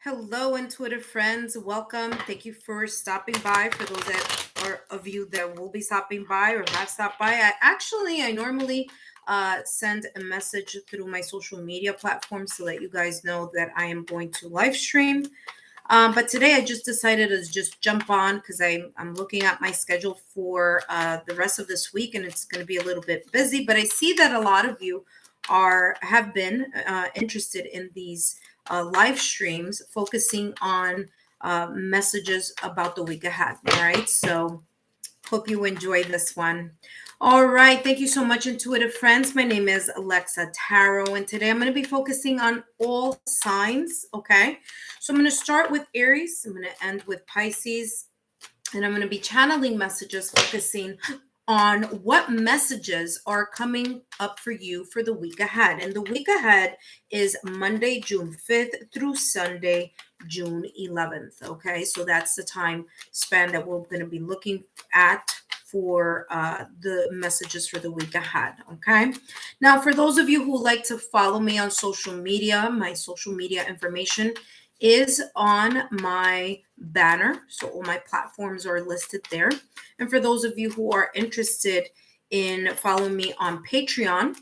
Hello, intuitive friends. Welcome. Thank you for stopping by. For those that are of you that will be stopping by or have stopped by, I normally send a message through my social media platforms to let you guys know that I am going to live stream. But today I just decided to just jump on because I'm looking at my schedule for the rest of this week, and it's going to be a little bit busy. But I see that a lot of you have been interested in these live streams focusing on messages about the week ahead. All right, so hope you enjoy this one. All right, thank you so much, intuitive friends. My name is Alexa Tarot, and today I'm going to be focusing on all signs. Okay, so I'm going to start with Aries, I'm going to end with Pisces, and I'm going to be channeling messages focusing on what messages are coming up for you for the week ahead. And the week ahead is Monday, June 5th through Sunday, June 11th. Okay, so that's the time span that we're going to be looking at for the messages for the week ahead. Okay, now for those of you who like to follow me on social media, my social media information is on my banner, so all my platforms are listed there. And for those of you who are interested in following me on Patreon,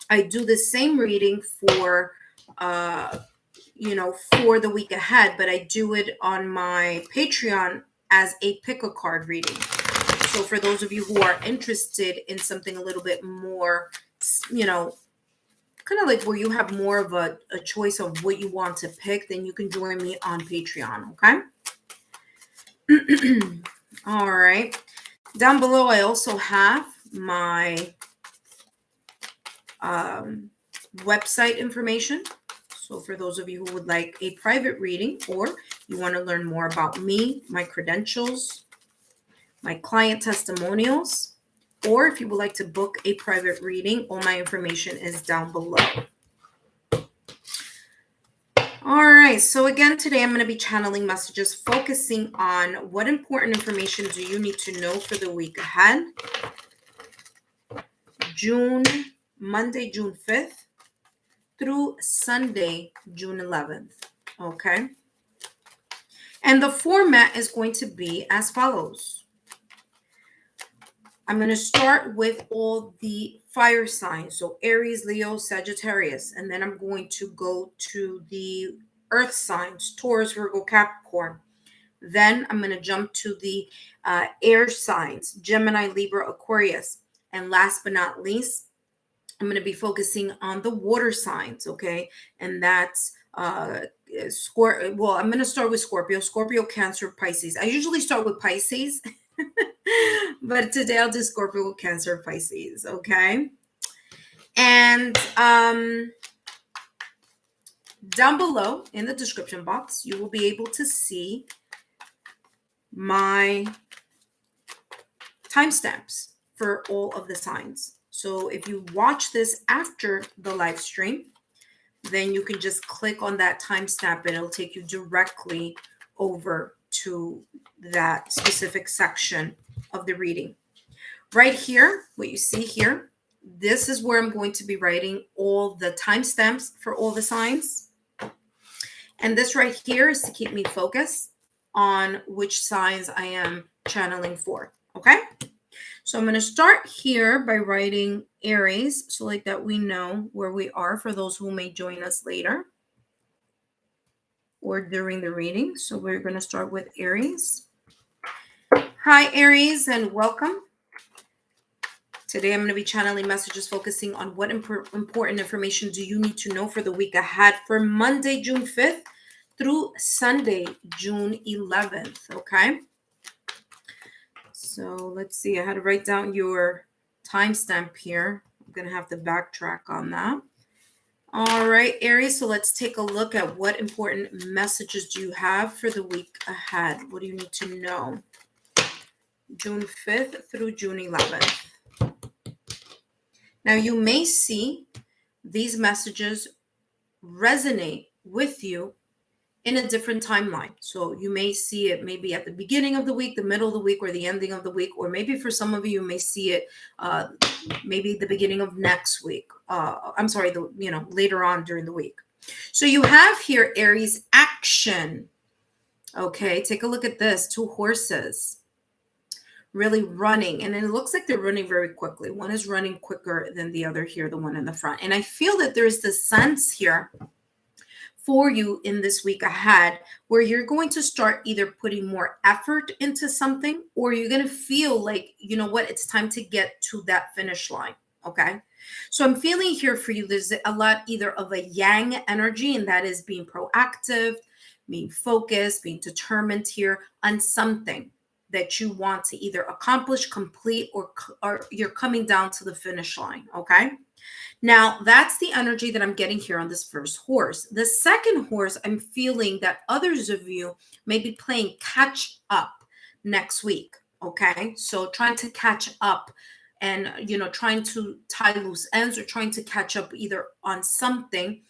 I do the same reading for for the week ahead, but I do it on my Patreon as a pick a card reading. So for those of you who are interested in something a little bit more, kind of like where you have more of a choice of what you want to pick, then you can join me on Patreon, okay? All right. Down below, I also have my website information. So for those of you who would like a private reading, or you want to learn more about me, my credentials, my client testimonials, or if you would like to book a private reading, all my information is down below. All right, so again, today I'm going to be channeling messages focusing on what important information do you need to know for the week ahead. Monday, June 5th through Sunday, June 11th. Okay. And the format is going to be as follows. I'm going to start with all the fire signs. So Aries, Leo, Sagittarius. And then I'm going to go to the earth signs, Taurus, Virgo, Capricorn. Then I'm going to jump to the air signs, Gemini, Libra, Aquarius. And last but not least, I'm going to be focusing on the water signs, okay? And that's I'm going to start with Scorpio, Cancer, Pisces. I usually start with Pisces, but today I'll do Scorpio, Cancer, Pisces, okay? And down below in the description box, you will be able to see my timestamps for all of the signs. So if you watch this after the live stream, then you can just click on that timestamp and it'll take you directly over to that specific section of the reading. Right here, what you see here, this is where I'm going to be writing all the timestamps for all the signs. And this right here is to keep me focused on which signs I am channeling for, okay? So I'm going to start here by writing Aries, so like that we know where we are for those who may join us later or during the reading. So we're going to start with Aries. Hi, Aries, and welcome. Today I'm going to be channeling messages focusing on what important information do you need to know for the week ahead for Monday, June 5th through Sunday, June 11th, okay? So let's see, I had to write down your timestamp here. I'm going to have to backtrack on that. All right, Aries, so let's take a look at what important messages do you have for the week ahead. What do you need to know? June 5th through June 11th. Now, you may see these messages resonate with you in a different timeline. So you may see it maybe at the beginning of the week, the middle of the week, or the ending of the week, or maybe for some of you may see it maybe the beginning of next week. Later on during the week. So you have here, Aries, action. Okay, take a look at this. 2 horses really running. And it looks like they're running very quickly. One is running quicker than the other here, the one in the front. And I feel that there's this sense here for you in this week ahead where you're going to start either putting more effort into something, or you're going to feel like, you know what, it's time to get to that finish line. Okay. So I'm feeling here for you, there's a lot either of a yang energy, and that is being proactive, being focused, being determined here on something that you want to either accomplish, complete, or you're coming down to the finish line. Okay. Now, that's the energy that I'm getting here on this first horse. The second horse, I'm feeling that others of you may be playing catch up next week. Okay. So trying to catch up and, you know, trying to tie loose ends or trying to catch up either on something.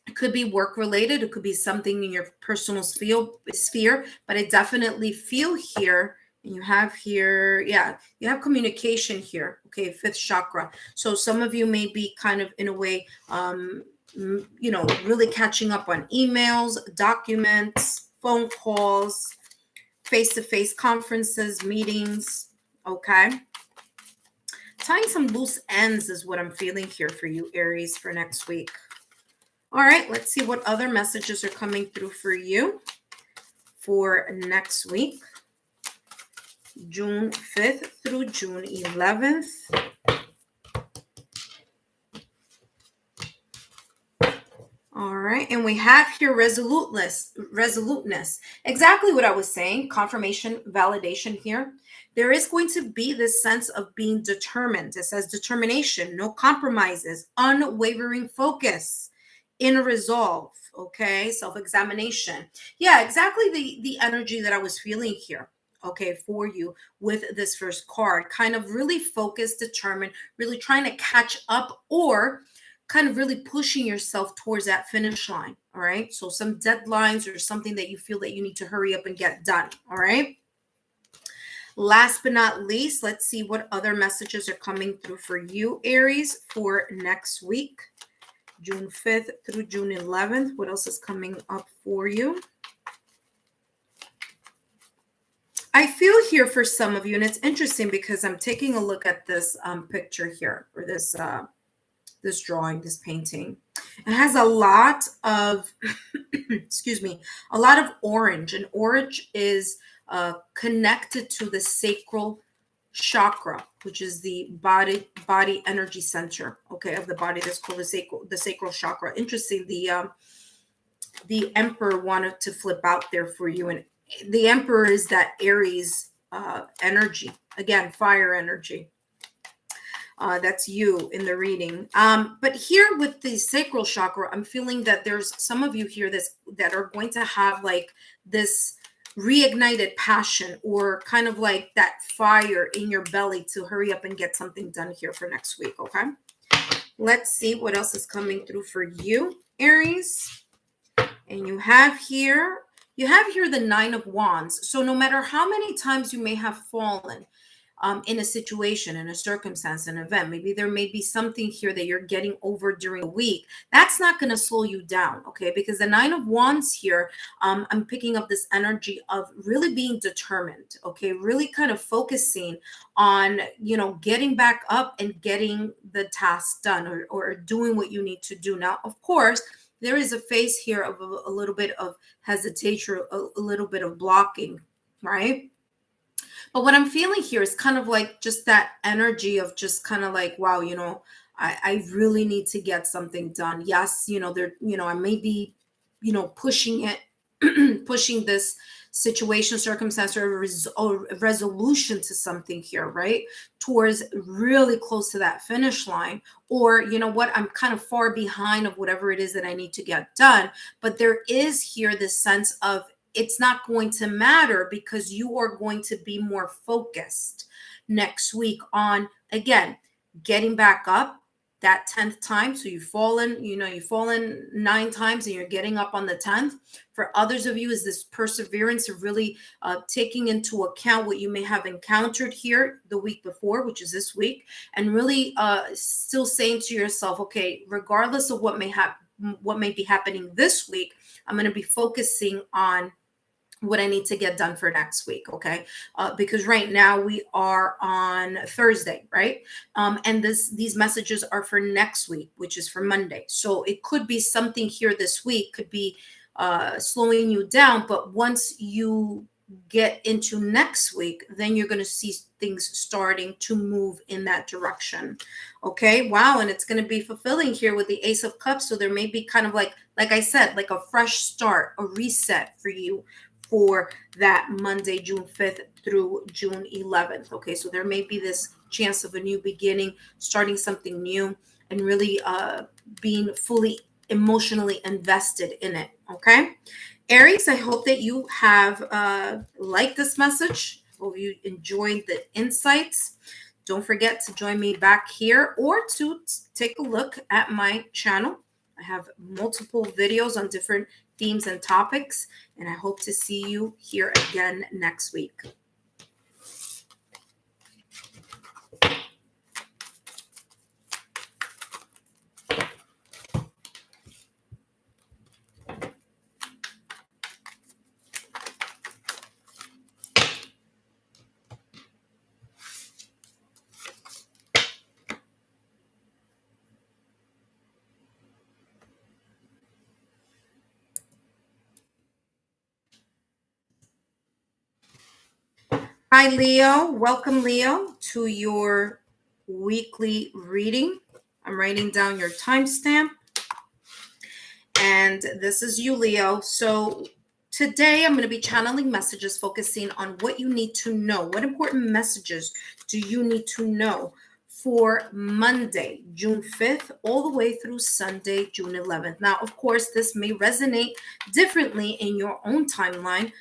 It could be work related. It could be something in your personal sphere, but I definitely feel here. And you have here, yeah, you have communication here. Okay, 5th chakra. So some of you may be kind of in a way, you know, really catching up on emails, documents, phone calls, face-to-face conferences, meetings. Okay. Tying some loose ends is what I'm feeling here for you, Aries, for next week. All right, let's see what other messages are coming through for you for next week, June 5th through June 11th. All right, and we have here resoluteness. Exactly what I was saying, confirmation, validation here. There is going to be this sense of being determined. It says determination, no compromises, unwavering focus, inner resolve. Okay, self-examination. Yeah, exactly the energy that I was feeling here. Okay, for you with this first card, kind of really focused, determined, really trying to catch up, or kind of really pushing yourself towards that finish line. All right, so some deadlines or something that you feel that you need to hurry up and get done. All right. Last but not least, let's see what other messages are coming through for you, Aries, for next week, June 5th through June 11th. What else is coming up for you? I feel here for some of you, and it's interesting because I'm taking a look at this picture here, or this this drawing, this painting. It has a lot of, excuse me, a lot of orange, and orange is connected to the sacral chakra, which is the body energy center, okay, of the body. That's called the sacral chakra. Interesting. The emperor wanted to flip out there for you, and the emperor is that Aries energy, again, fire energy. That's you in the reading. But here with the sacral chakra, I'm feeling that there's some of you here that are going to have like this reignited passion, or kind of like that fire in your belly to hurry up and get something done here for next week. Okay. Let's see what else is coming through for you, Aries. And you have here the 9 of Wands. So no matter how many times you may have fallen in a situation, in a circumstance, an event, maybe there may be something here that you're getting over during the week, that's not going to slow you down, okay? Because the 9 of Wands here, I'm picking up this energy of really being determined, okay? Really kind of focusing on, you know, getting back up and getting the task done, or doing what you need to do. Now, of course, there is a phase here of a little bit of hesitation, a little bit of blocking, right? But what I'm feeling here is kind of like just that energy of just kind of like, wow, you know, I really need to get something done. Yes, you know, I may be, you know, pushing it, pushing this situation, circumstance, or a resolution to something here, right? Towards really close to that finish line. Or, you know what, I'm kind of far behind of whatever it is that I need to get done. But there is here this sense of, it's not going to matter, because you are going to be more focused next week on, again, getting back up that 10th time. So you've fallen 9 times and you're getting up on the 10th. For others of you, is this perseverance of really taking into account what you may have encountered here the week before, which is this week, and really still saying to yourself, okay, regardless of what may have what may be happening this week, I'm going to be focusing on what I need to get done for next week, okay? Because right now we are on Thursday, right? And these messages are for next week, which is for Monday. So it could be something here this week, could be slowing you down, but once you get into next week, then you're going to see things starting to move in that direction. Okay, wow. And it's going to be fulfilling here with the Ace of Cups. So there may be kind of like I said, like a fresh start, a reset for you for that Monday, June 5th through June 11th. Okay, so there may be this chance of a new beginning, starting something new, and really being fully emotionally invested in it. Okay, Aries, I hope that you have liked this message. Hope you enjoyed the insights. Don't forget to join me back here or to take a look at my channel. I have multiple videos on different themes and topics, and I hope to see you here again next week. Hi, Leo. Welcome, Leo, to your weekly reading. I'm writing down your timestamp. And this is you, Leo. So today I'm going to be channeling messages focusing on what you need to know. What important messages do you need to know for Monday, June 5th, all the way through Sunday, June 11th. Now, of course, this may resonate differently in your own timeline.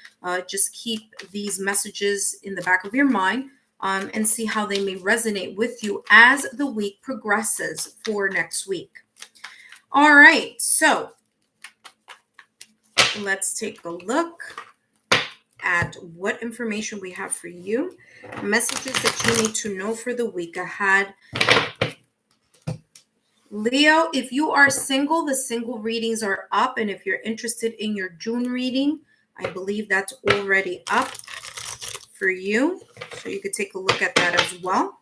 Just keep these messages in the back of your mind and see how they may resonate with you as the week progresses for next week. All right, so let's take a look at what information we have for you. Messages that you need to know for the week ahead. Leo, if you are single, the single readings are up. And if you're interested in your June reading, I believe that's already up for you. So you could take a look at that as well.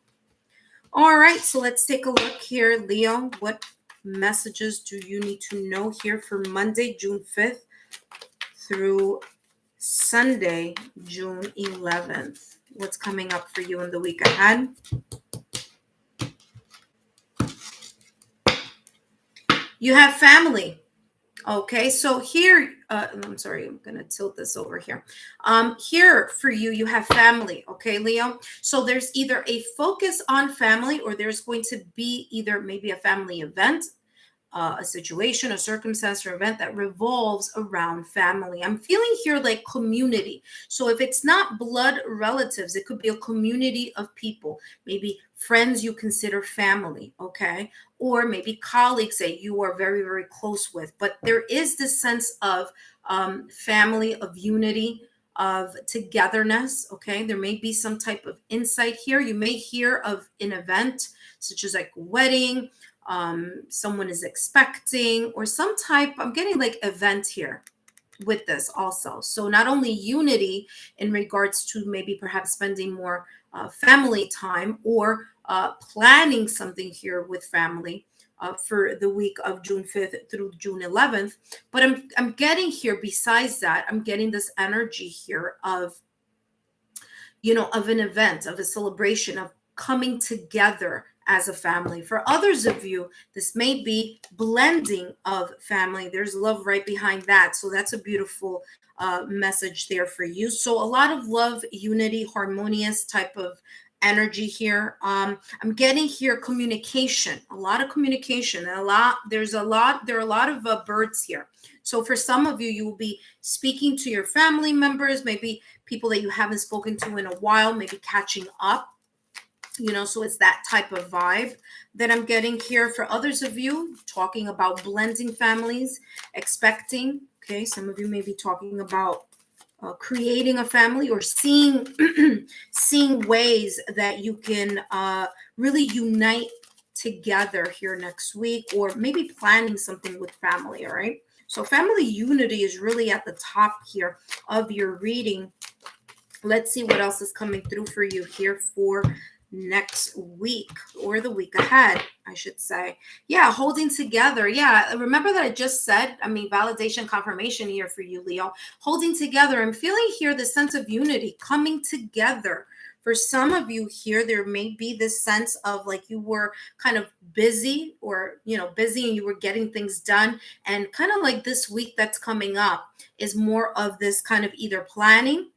All right, so let's take a look here, Leo. What messages do you need to know here for Monday, June 5th through Sunday, June 11th? What's coming up for you in the week ahead? You have family. Okay, so here, I'm sorry, I'm going to tilt this over here. Here for you, you have family. Okay, Leo. So there's either a focus on family or there's going to be either maybe a family event, a situation, a circumstance, or event that revolves around family. I'm feeling here like community. So if it's not blood relatives, it could be a community of people, maybe friends you consider family, okay? Or maybe colleagues that you are very, very close with. But there is this sense of family, of unity, of togetherness, okay? There may be some type of insight here. You may hear of an event such as like a wedding, someone is expecting, or some type, I'm getting like event here with this also. So not only unity in regards to maybe perhaps spending more family time or planning something here with family for the week of June 5th through June 11th. But I'm getting here, besides that, I'm getting this energy here of, you know, of an event, of a celebration, of coming together as a family. For others of you, this may be blending of family. There's love right behind that. So that's a beautiful message there for you. So a lot of love, unity, harmonious type of energy here. I'm getting here communication, a lot of communication, and there are a lot of birds here. So for some of you, you will be speaking to your family members, maybe people that you haven't spoken to in a while, maybe catching up. You know, so it's that type of vibe that I'm getting here. For others of you, talking about blending families, expecting. Okay, some of you may be talking about creating a family or seeing seeing ways that you can really unite together here next week, or maybe planning something with family, all right? So family unity is really at the top here of your reading. Let's see what else is coming through for you here for next week, or the week ahead, I should say. Yeah, holding together. Yeah, remember that I just said, validation, confirmation here for you, Leo. Holding together. I'm feeling here the sense of unity coming together. For some of you here, there may be this sense of like you were kind of busy, or, busy, and you were getting things done. And kind of like this week that's coming up is more of this kind of either planning,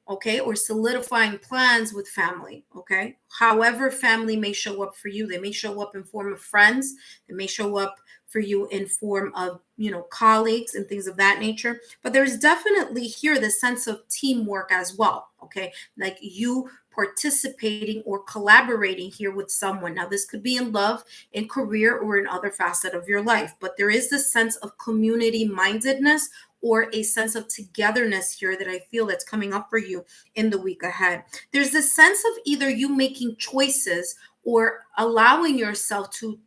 okay, or solidifying plans with family, okay? However family may show up for you. They may show up in form of friends. They may show up for you in form of, colleagues and things of that nature. But there's definitely here the sense of teamwork as well, okay? Like you participating or collaborating here with someone. Now, this could be in love, in career, or in other facet of your life. But there is this sense of community mindedness, or a sense of togetherness here that I feel that's coming up for you in the week ahead. There's a sense of either you making choices or allowing yourself to,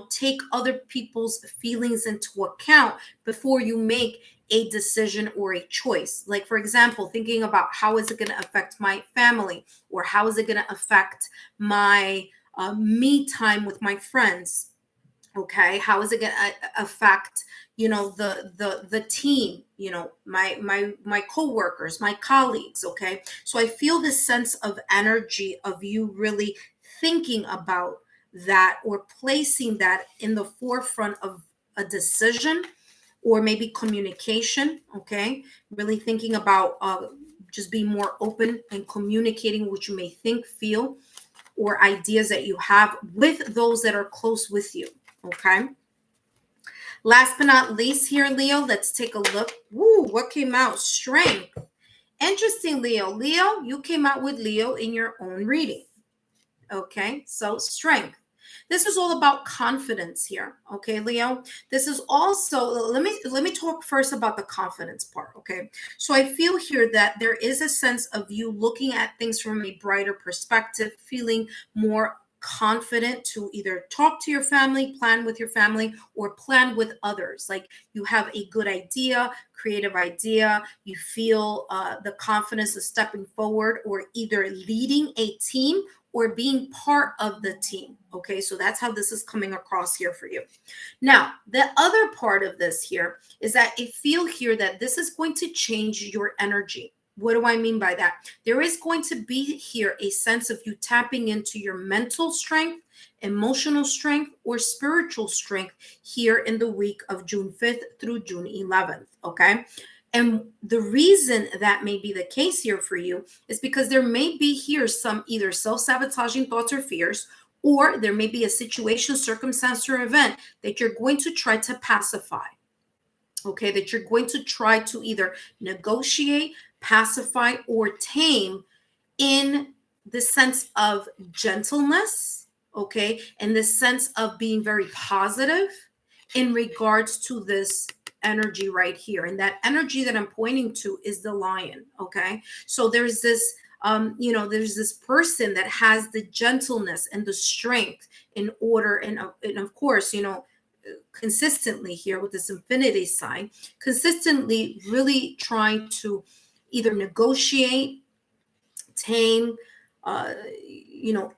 take other people's feelings into account before you make a decision or a choice. Like, for example, thinking about how is it going to affect my family, or how is it going to affect my me time with my friends. Okay, how is it going to affect the team, my co-workers, my colleagues? Okay, so I feel this sense of energy of you really thinking about that, or placing that in the forefront of a decision, or maybe communication. Okay, really thinking about just being more open and communicating what you may think, feel, or ideas that you have with those that are close with you. Okay. Last but not least here, Leo, let's take a look. Woo, what came out? Strength. Interesting, Leo. Leo, you came out with Leo in your own reading. Okay, so strength. This is all about confidence here. Okay, Leo. This is also, let me talk first about the confidence part. Okay, so I feel here that there is a sense of you looking at things from a brighter perspective, feeling more confident to either talk to your family, plan with your family, or plan with others. Like you have a good idea, creative idea, you feel the confidence of stepping forward, or either leading a team or being part of the team. Okay, so that's how this is coming across here for you. Now, the other part of this here is that I feel here that this is going to change your energy. What do I mean by that? There is going to be here a sense of you tapping into your mental strength, emotional strength, or spiritual strength here in the week of June 5th through June 11th. Okay. And the reason that may be the case here for you is because there may be here some either self-sabotaging thoughts or fears, or there may be a situation, circumstance, or event that you're going to try to pacify. Okay, that you're going to try to either negotiate, pacify, or tame in the sense of gentleness, okay, and the sense of being very positive in regards to this energy right here. And that energy that I'm pointing to is the lion, okay? So there's this, there's this person that has the gentleness and the strength in order, and of course, consistently here with this infinity sign, consistently really trying to either negotiate, tame,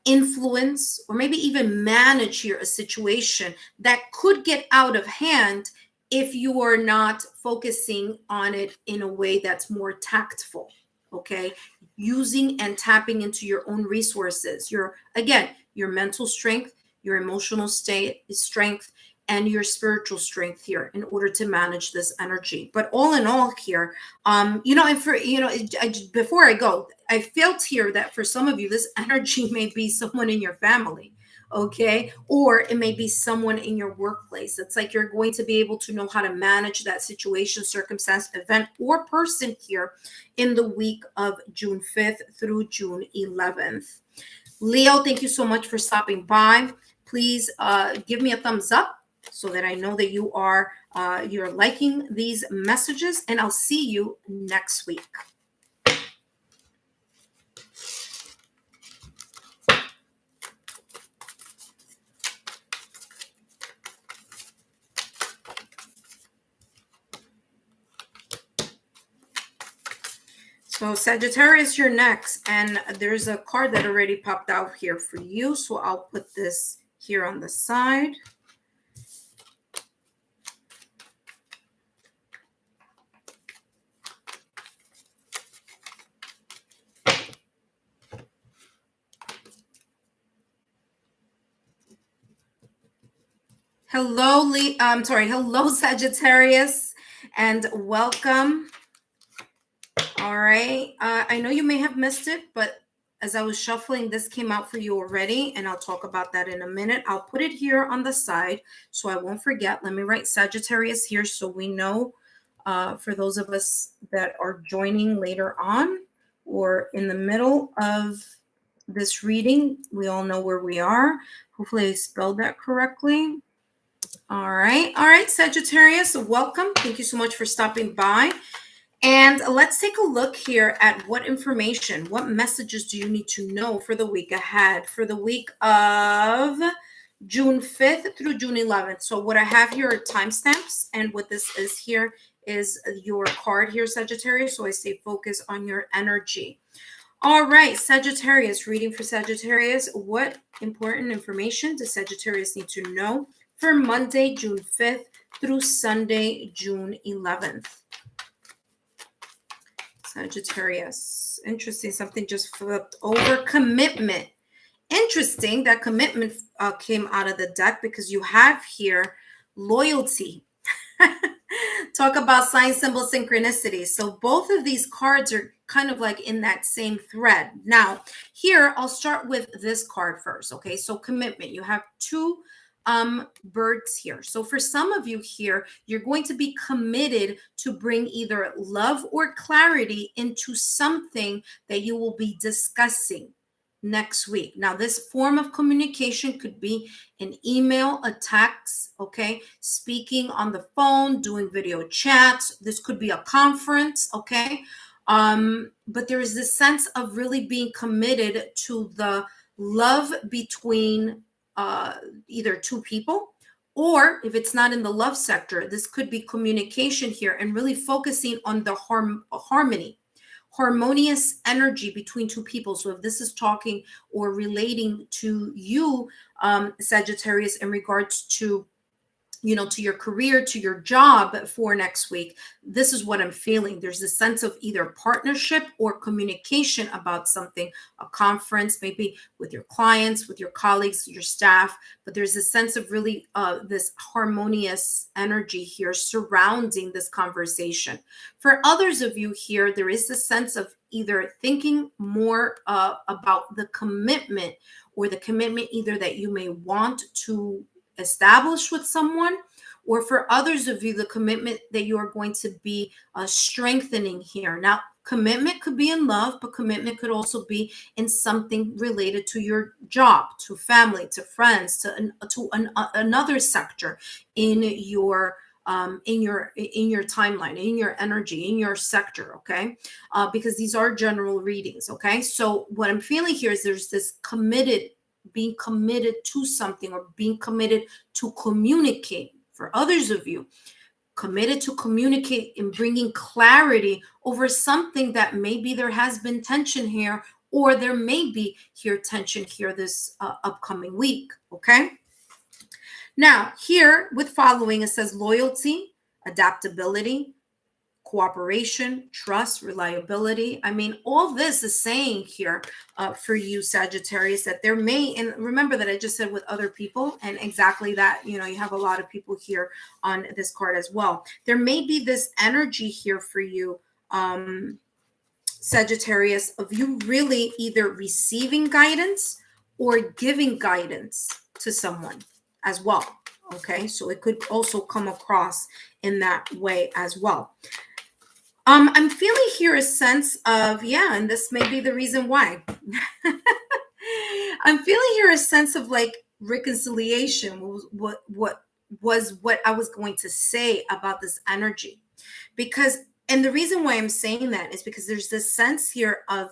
influence, or maybe even manage here a situation that could get out of hand if you are not focusing on it in a way that's more tactful. Okay, using and tapping into your own resources, your mental strength, your emotional strength, and your spiritual strength here in order to manage this energy. But all in all here, before I go, I felt here that for some of you, this energy may be someone in your family, okay? Or it may be someone in your workplace. It's like you're going to be able to know how to manage that situation, circumstance, event, or person here in the week of June 5th through June 11th. Leo, thank you so much for stopping by. Please give me a thumbs up so that I know that you're liking these messages, and I'll see you next week. So Sagittarius, you're next. And there's a card that already popped out here for you. So I'll put this here on the side. Hello, Sagittarius, and welcome. All right. I know you may have missed it, but as I was shuffling, this came out for you already, and I'll talk about that in a minute. I'll put it here on the side so I won't forget. Let me write Sagittarius here so we know, for those of us that are joining later on or in the middle of this reading, we all know where we are. Hopefully I spelled that correctly. All right, Sagittarius, welcome. Thank you so much for stopping by. And let's take a look here at what information, what messages do you need to know for the week ahead, for the week of June 5th through June 11th. So what I have here are timestamps, and what this is here is your card here, Sagittarius. So I say focus on your energy. All right, Sagittarius, reading for Sagittarius. What important information does Sagittarius need to know for Monday, June 5th through Sunday, June 11th? Sagittarius. Interesting. Something just flipped over. Commitment. Interesting that commitment came out of the deck because you have here loyalty. Talk about sign, symbol, synchronicity. So both of these cards are kind of like in that same thread. Now, here, I'll start with this card first. Okay, so commitment. You have two birds here. So for some of you here, you're going to be committed to bring either love or clarity into something that you will be discussing next week. Now, this form of communication could be an email, a text, okay, speaking on the phone, doing video chats. This could be a conference, okay? But there is this sense of really being committed to the love between either two people, or if it's not in the love sector, this could be communication here and really focusing on the harmonious energy between two people. So if this is talking or relating to you, Sagittarius, in regards to, you know, to your career, to your job for next week, this is what I'm feeling. There's a sense of either partnership or communication about something, a conference, maybe with your clients, with your colleagues, your staff, but there's a sense of really this harmonious energy here surrounding this conversation. For others of you here, there is a sense of either thinking more about the commitment, or the commitment either that you may want to establish with someone, or for others of you, the commitment that you are going to be strengthening here. Now, commitment could be in love, but commitment could also be in something related to your job, to family, to friends, to another sector in your timeline, in your energy, in your sector, okay? Because these are general readings, okay? So what I'm feeling here is there's this being committed to something, or being committed to communicate. For others of you, committed to communicate and bringing clarity over something that maybe there has been tension here, or there may be here tension here this upcoming week, okay? Now, here with following, it says loyalty, adaptability, cooperation, trust, reliability. I mean, all this is saying here for you, Sagittarius, that there may, and remember that I just said with other people, and exactly that, you know, you have a lot of people here on this card as well. There may be this energy here for you, Sagittarius, of you really either receiving guidance or giving guidance to someone as well. Okay, so it could also come across in that way as well. I'm feeling here a sense of, yeah, and this may be the reason why. I'm feeling here a sense of like reconciliation. What was what I was going to say about this energy. Because, and the reason why I'm saying that is because there's this sense here of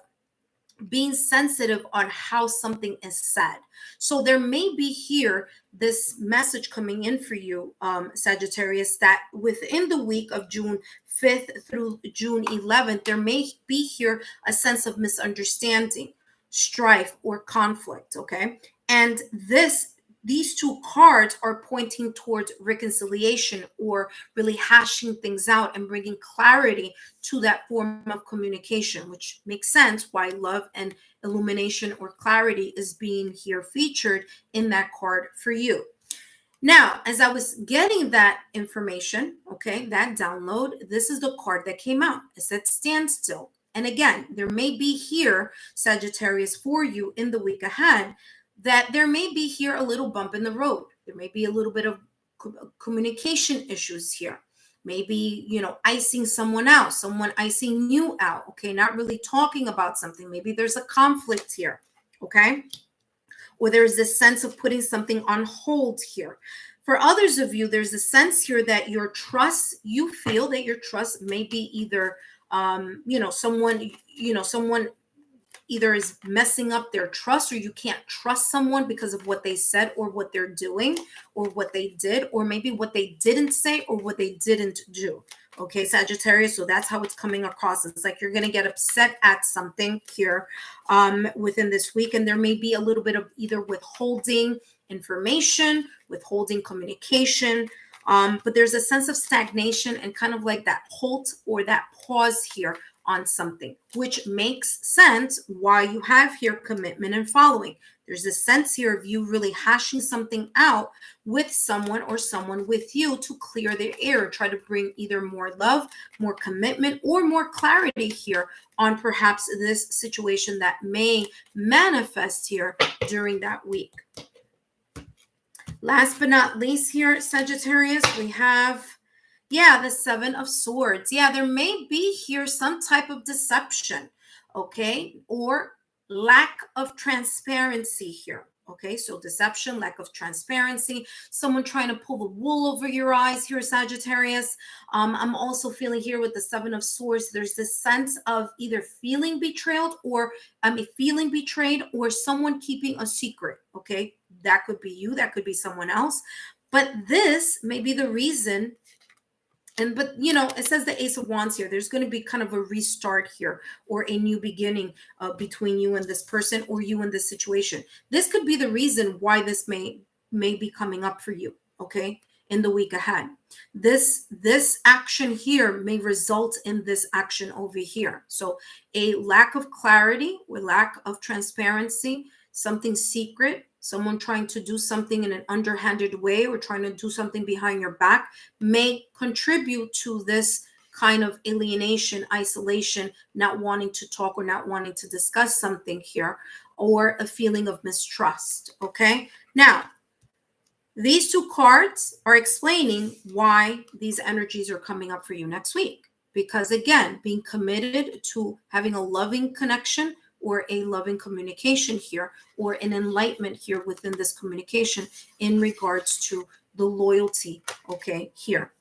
being sensitive on how something is said. So there may be here this message coming in for you, Sagittarius, that within the week of June 5th through June 11th, there may be here a sense of misunderstanding, strife, or conflict. Okay. And these two cards are pointing towards reconciliation, or really hashing things out and bringing clarity to that form of communication, which makes sense why love and illumination or clarity is being here featured in that card for you. Now, as I was getting that information, okay, that download, this is the card that came out. It said standstill. And again, there may be here, Sagittarius, for you in the week ahead, that there may be here a little bump in the road. There may be a little bit of communication issues here. Maybe, icing someone out, someone icing you out, okay? Not really talking about something. Maybe there's a conflict here, okay? Or there's this sense of putting something on hold here. For others of you, there's a sense here that you feel that your trust may be either, someone either is messing up their trust, or you can't trust someone because of what they said or what they're doing or what they did, or maybe what they didn't say or what they didn't do. Okay, Sagittarius, so that's how it's coming across. It's like you're going to get upset at something here within this week, and there may be a little bit of either withholding information, withholding communication, but there's a sense of stagnation and kind of like that halt or that pause here on something, which makes sense why you have here commitment and following. There's a sense here of you really hashing something out with someone or someone with you to clear the air, try to bring either more love, more commitment, or more clarity here on perhaps this situation that may manifest here during that week. Last but not least here, Sagittarius, we have the Seven of Swords. There may be here some type of deception, okay, or lack of transparency here. Okay, so deception, lack of transparency, someone trying to pull the wool over your eyes here, Sagittarius. I'm also feeling here with the Seven of Swords, there's this sense of either feeling betrayed or someone keeping a secret. Okay, that could be you, that could be someone else, but this may be the reason. But it says the Ace of Wands here. There's going to be kind of a restart here, or a new beginning between you and this person, or you and this situation. This could be the reason why this may be coming up for you, okay, in the week ahead. This action here may result in this action over here. So a lack of clarity or lack of transparency, something secret, someone trying to do something in an underhanded way or trying to do something behind your back may contribute to this kind of alienation, isolation, not wanting to talk or not wanting to discuss something here, or a feeling of mistrust. Okay. Now, these two cards are explaining why these energies are coming up for you next week. Because again, being committed to having a loving connection or a loving communication here, or an enlightenment here within this communication in regards to the loyalty, okay, here.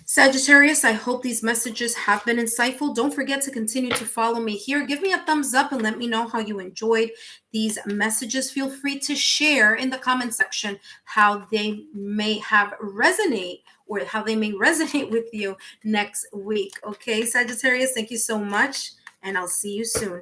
Sagittarius, I hope these messages have been insightful. Don't forget to continue to follow me here. Give me a thumbs up and let me know how you enjoyed these messages. Feel free to share in the comment section how they may resonate with you next week. Okay, Sagittarius, thank you so much, and I'll see you soon.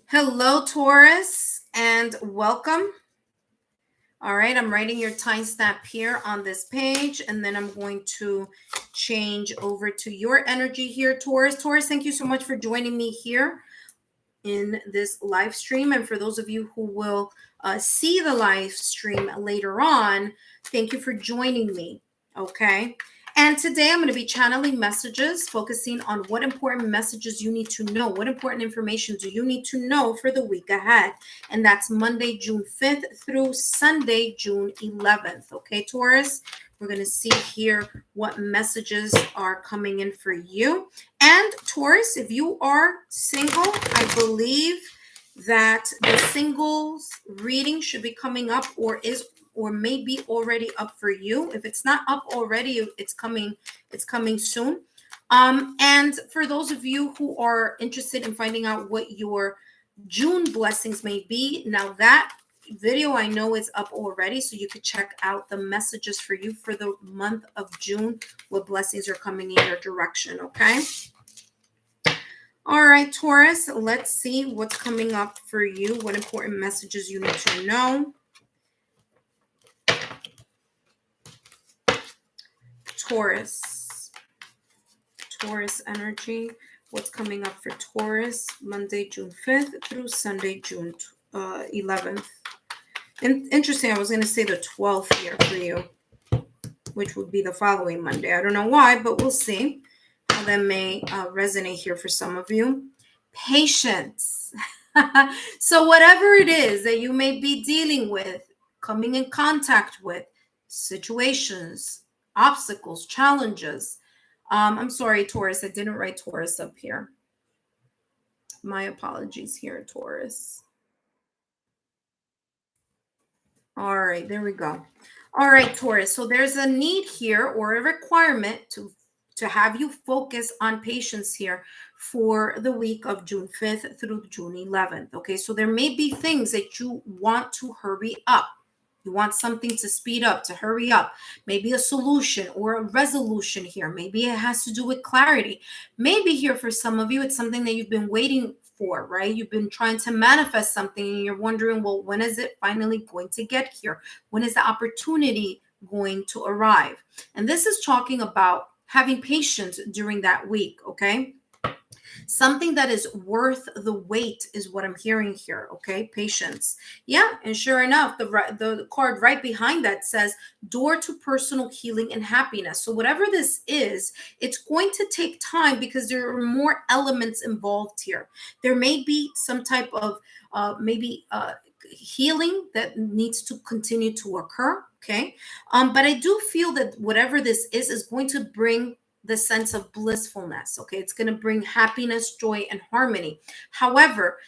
Hello, Taurus, and welcome. All right, I'm writing your timestamp here on this page, and then I'm going to change over to your energy here, Taurus. Taurus, thank you so much for joining me here in this live stream. And for those of you who will see the live stream later on, thank you for joining me, okay? And today I'm going to be channeling messages, focusing on what important messages you need to know. What important information do you need to know for the week ahead? And that's Monday, June 5th through Sunday, June 11th. Okay, Taurus? We're going to see here what messages are coming in for you. And Taurus, if you are single, I believe that the singles reading should be coming up or may be already up for you. If it's not up already, it's coming soon. And for those of you who are interested in finding out what your June blessings may be, now that video I know is up already, so you could check out the messages for you for the month of June, what blessings are coming in your direction. Okay. All right, Taurus, let's see what's coming up for you, what important messages you need to know. Taurus energy, what's coming up for Taurus, Monday, June 5th through Sunday, June 11th. And interesting, I was going to say the 12th here for you, which would be the following Monday. I don't know why, but we'll see how that may resonate here for some of you. Patience. So whatever it is that you may be dealing with, coming in contact with, situations, obstacles, challenges. I'm sorry, Taurus, I didn't write Taurus up here. My apologies here, Taurus. All right, there we go. All right, Taurus. So there's a need here or a requirement to have you focus on patience here for the week of June 5th through June 11th. Okay, so there may be things that you want to hurry up. You want something to speed up, to hurry up. Maybe a solution or a resolution here. Maybe it has to do with clarity. Maybe here for some of you, it's something that you've been waiting for, right? You've been trying to manifest something and you're wondering, well, when is it finally going to get here? When is the opportunity going to arrive? And this is talking about having patience during that week, okay? Something that is worth the wait is what I'm hearing here, okay? Patience. Yeah, and sure enough, the card right behind that says door to personal healing and happiness. So whatever this is, it's going to take time because there are more elements involved here. There may be some type of healing that needs to continue to occur, okay? But I do feel that whatever this is going to bring the sense of blissfulness, okay? It's going to bring happiness, joy, and harmony. However,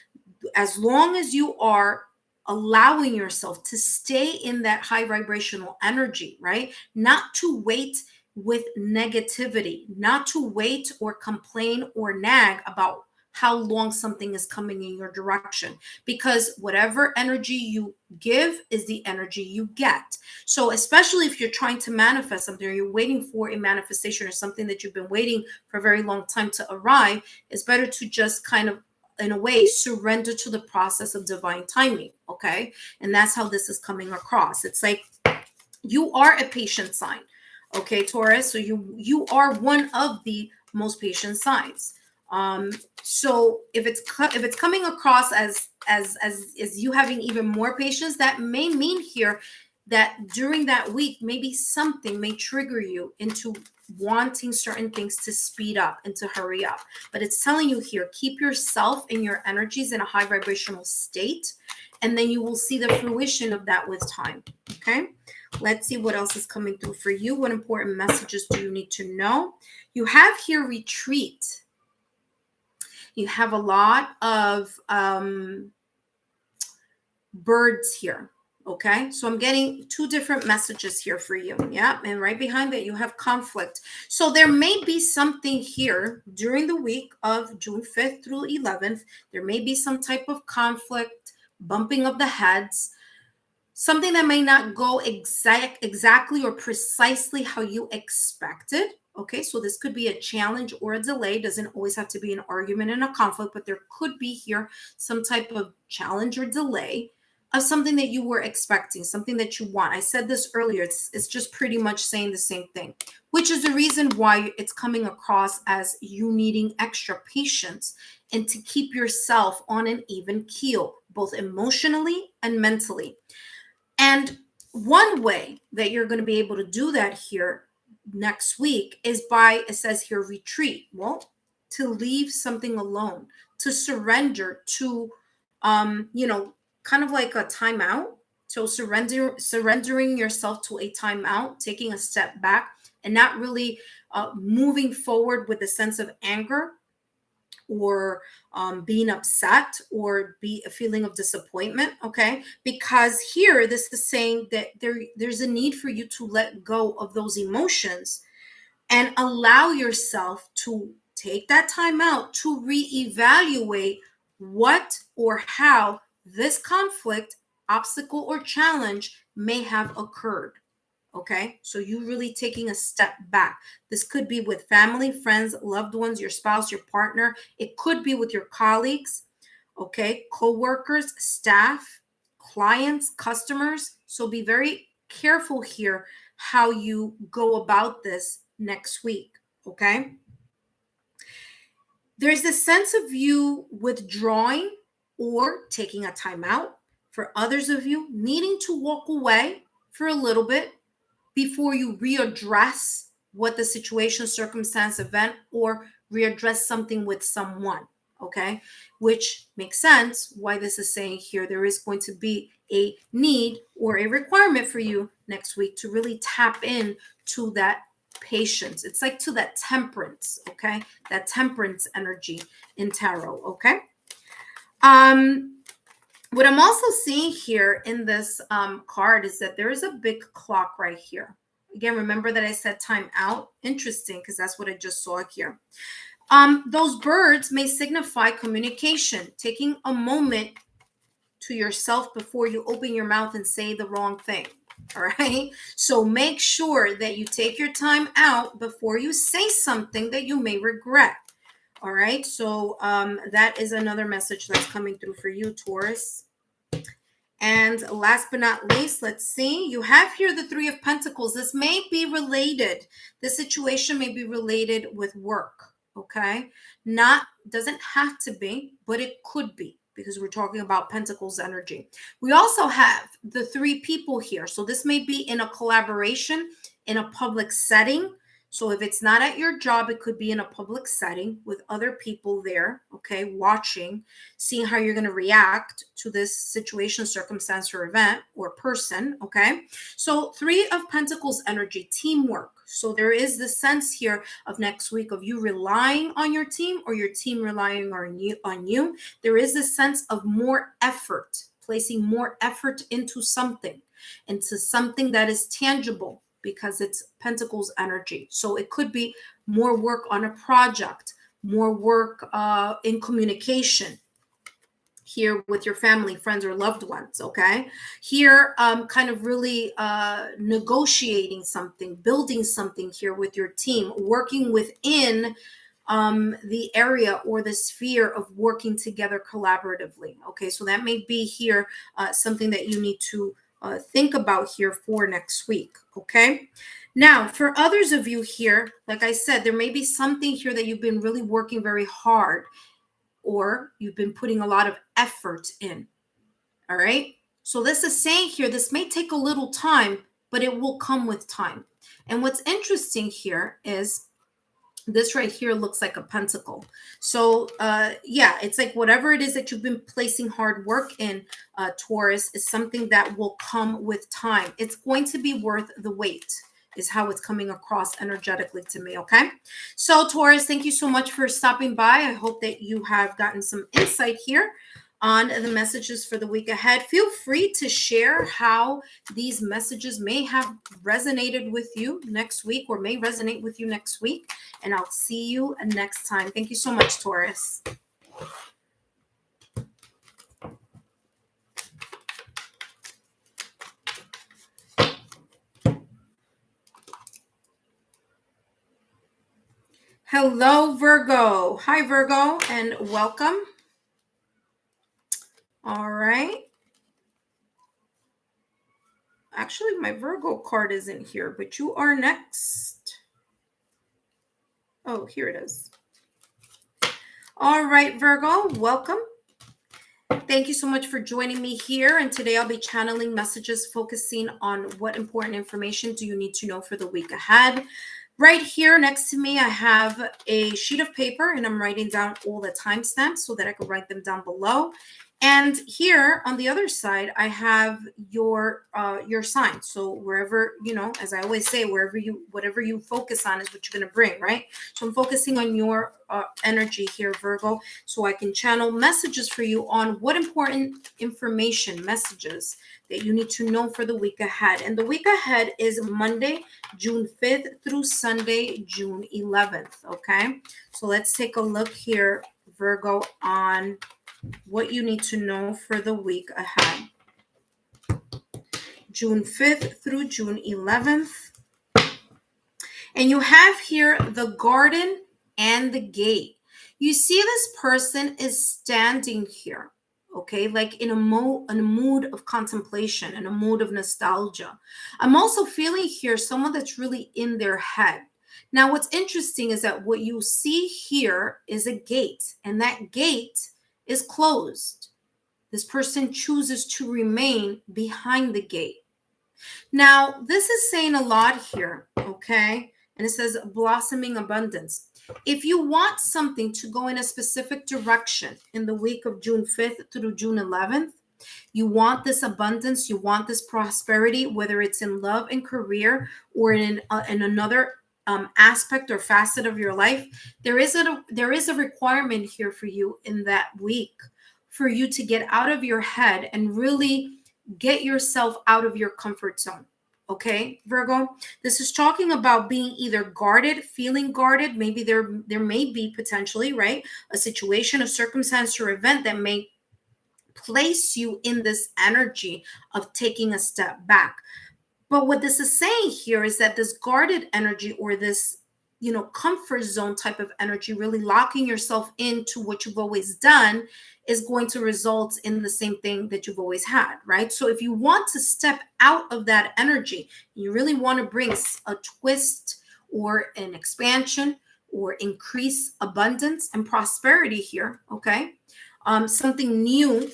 as long as you are allowing yourself to stay in that high vibrational energy, right? Not to wait with negativity, not to wait or complain or nag about how long something is coming in your direction, because whatever energy you give is the energy you get. So especially if you're trying to manifest something or you're waiting for a manifestation or something that you've been waiting for a very long time to arrive, it's better to just kind of, in a way, surrender to the process of divine timing, okay? And that's how this is coming across. It's like you are a patient sign, okay, Taurus? So you are one of the most patient signs. So if it's coming across as you having even more patience, that may mean here that during that week, maybe something may trigger you into wanting certain things to speed up and to hurry up. But it's telling you here, keep yourself and your energies in a high vibrational state, and then you will see the fruition of that with time. Okay. Let's see what else is coming through for you. What important messages do you need to know? You have here retreat. You have a lot of birds here, okay? So I'm getting two different messages here for you, yeah? And right behind that, you have conflict. So there may be something here during the week of June 5th through 11th. There may be some type of conflict, bumping of the heads, something that may not go exactly or precisely how you expected. Okay, so this could be a challenge or a delay. Doesn't always have to be an argument and a conflict, but there could be here some type of challenge or delay of something that you were expecting, something that you want. I said this earlier. It's just pretty much saying the same thing, which is the reason why it's coming across as you needing extra patience and to keep yourself on an even keel, both emotionally and mentally. And one way that you're going to be able to do that here next week is by, it says here, retreat. Well, to leave something alone, to surrender, to, kind of like a timeout. So surrendering yourself to a timeout, taking a step back, and not really moving forward with a sense of anger or being upset or be a feeling of disappointment. Okay, because here this is saying that there's a need for you to let go of those emotions and allow yourself to take that time out to reevaluate what or how this conflict, obstacle, or challenge may have occurred. Okay, so you really taking a step back. This could be with family, friends, loved ones, your spouse, your partner. It could be with your colleagues, okay, co-workers, staff, clients, customers. So be very careful here how you go about this next week, okay? There's a sense of you withdrawing or taking a time out. For others of you, needing to walk away for a little bit before you readdress what the situation, circumstance, event, or readdress something with someone, okay? Which makes sense why this is saying here there is going to be a need or a requirement for you next week to really tap in to that patience. It's like to that temperance, okay? That temperance energy in tarot, okay? What I'm also seeing here in this card is that there is a big clock right here. Again, remember that I said time out? Interesting, because that's what I just saw here. Those birds may signify communication, taking a moment to yourself before you open your mouth and say the wrong thing. All right. So make sure that you take your time out before you say something that you may regret. All right, so that is another message that's coming through for you, Taurus. And last but not least, let's see. You have here the Three of Pentacles. This may be related. This situation may be related with work, okay? Doesn't have to be, but it could be because we're talking about Pentacles energy. We also have the three people here. So this may be in a collaboration, in a public setting. So if it's not at your job, it could be in a public setting with other people there, okay, watching, seeing how you're going to react to this situation, circumstance, or event or person, okay? So Three of Pentacles energy, teamwork. So there is the sense here of next week of you relying on your team or your team relying on you. There is a sense of more effort, placing more effort into something that is tangible, because it's Pentacles energy. So it could be more work on a project, more work in communication here with your family, friends, or loved ones, okay? Here, kind of really negotiating something, building something here with your team, working within the area or the sphere of working together collaboratively, okay? So that may be here something that you need to think about here for next week, okay? Now, for others of you here, like I said, there may be something here that you've been really working very hard or you've been putting a lot of effort in, all right? So this is saying here, this may take a little time, but it will come with time. And what's interesting here is this right here looks like a pentacle. So yeah, it's like whatever it is that you've been placing hard work in, Taurus, is something that will come with time. It's going to be worth the wait, is how it's coming across energetically to me, okay? So Taurus, thank you so much for stopping by. I hope that you have gotten some insight here on the messages for the week ahead. Feel free to share how these messages may have resonated with you next week or may resonate with you next week. And I'll see you next time. Thank you so much, Taurus. Hello, Virgo. Hi, Virgo, and welcome. All right. Actually, my Virgo card isn't here, but you are next. Oh, here it is. All right, Virgo, welcome. Thank you so much for joining me here. And today I'll be channeling messages focusing on what important information do you need to know for the week ahead. Right here next to me, I have a sheet of paper, and I'm writing down all the timestamps so that I can write them down below. And here on the other side, I have your sign. So wherever, you know, as I always say, whatever you focus on is what you're going to bring, right? So I'm focusing on your energy here, Virgo, so I can channel messages for you on what important information, messages that you need to know for the week ahead. And the week ahead is Monday, June 5th through Sunday, June 11th. Okay, so let's take a look here, Virgo, on what you need to know for the week ahead. June 5th through June 11th. And you have here the garden and the gate. You see this person is standing here, okay, like in a mood of contemplation, in a mood of nostalgia. I'm also feeling here someone that's really in their head. Now, what's interesting is that what you see here is a gate, and that gate is closed. This person chooses to remain behind the gate. Now, this is saying a lot here, okay? And it says blossoming abundance. If you want something to go in a specific direction in the week of June 5th through June 11th, you want this abundance, you want this prosperity, whether it's in love and career or in another aspect or facet of your life, there is a requirement here for you in that week for you to get out of your head and really get yourself out of your comfort zone. Okay, Virgo, this is talking about being either guarded, feeling guarded. Maybe there may be potentially, right, a situation, a circumstance, or event that may place you in this energy of taking a step back. But what this is saying here is that this guarded energy, or this, you know, comfort zone type of energy, really locking yourself into what you've always done, is going to result in the same thing that you've always had, right? So if you want to step out of that energy, you really want to bring a twist or an expansion or increase abundance and prosperity here, okay? Something new,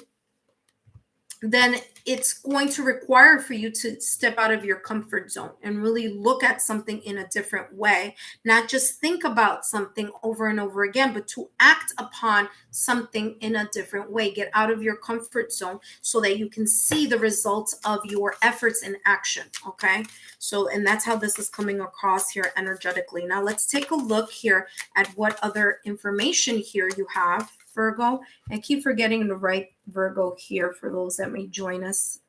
then it's going to require for you to step out of your comfort zone and really look at something in a different way, not just think about something over and over again, but to act upon something in a different way. Get out of your comfort zone so that you can see the results of your efforts in action, okay? So, and that's how this is coming across here energetically. Now let's take a look here at what other information here you have, Virgo. I keep forgetting to write Virgo here for those that may join us.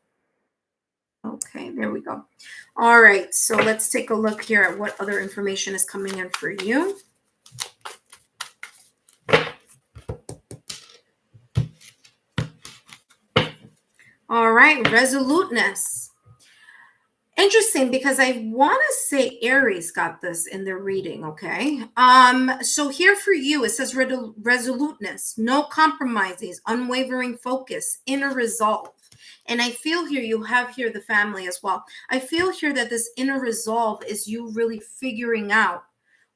Okay, there we go. All right, so let's take a look here at what other information is coming in for you. All right, resoluteness. Interesting, because I want to say Aries got this in their reading, okay? So here for you, it says resoluteness, no compromises, unwavering focus, inner resolve. And I feel here you have here the family as well. I feel here that this inner resolve is you really figuring out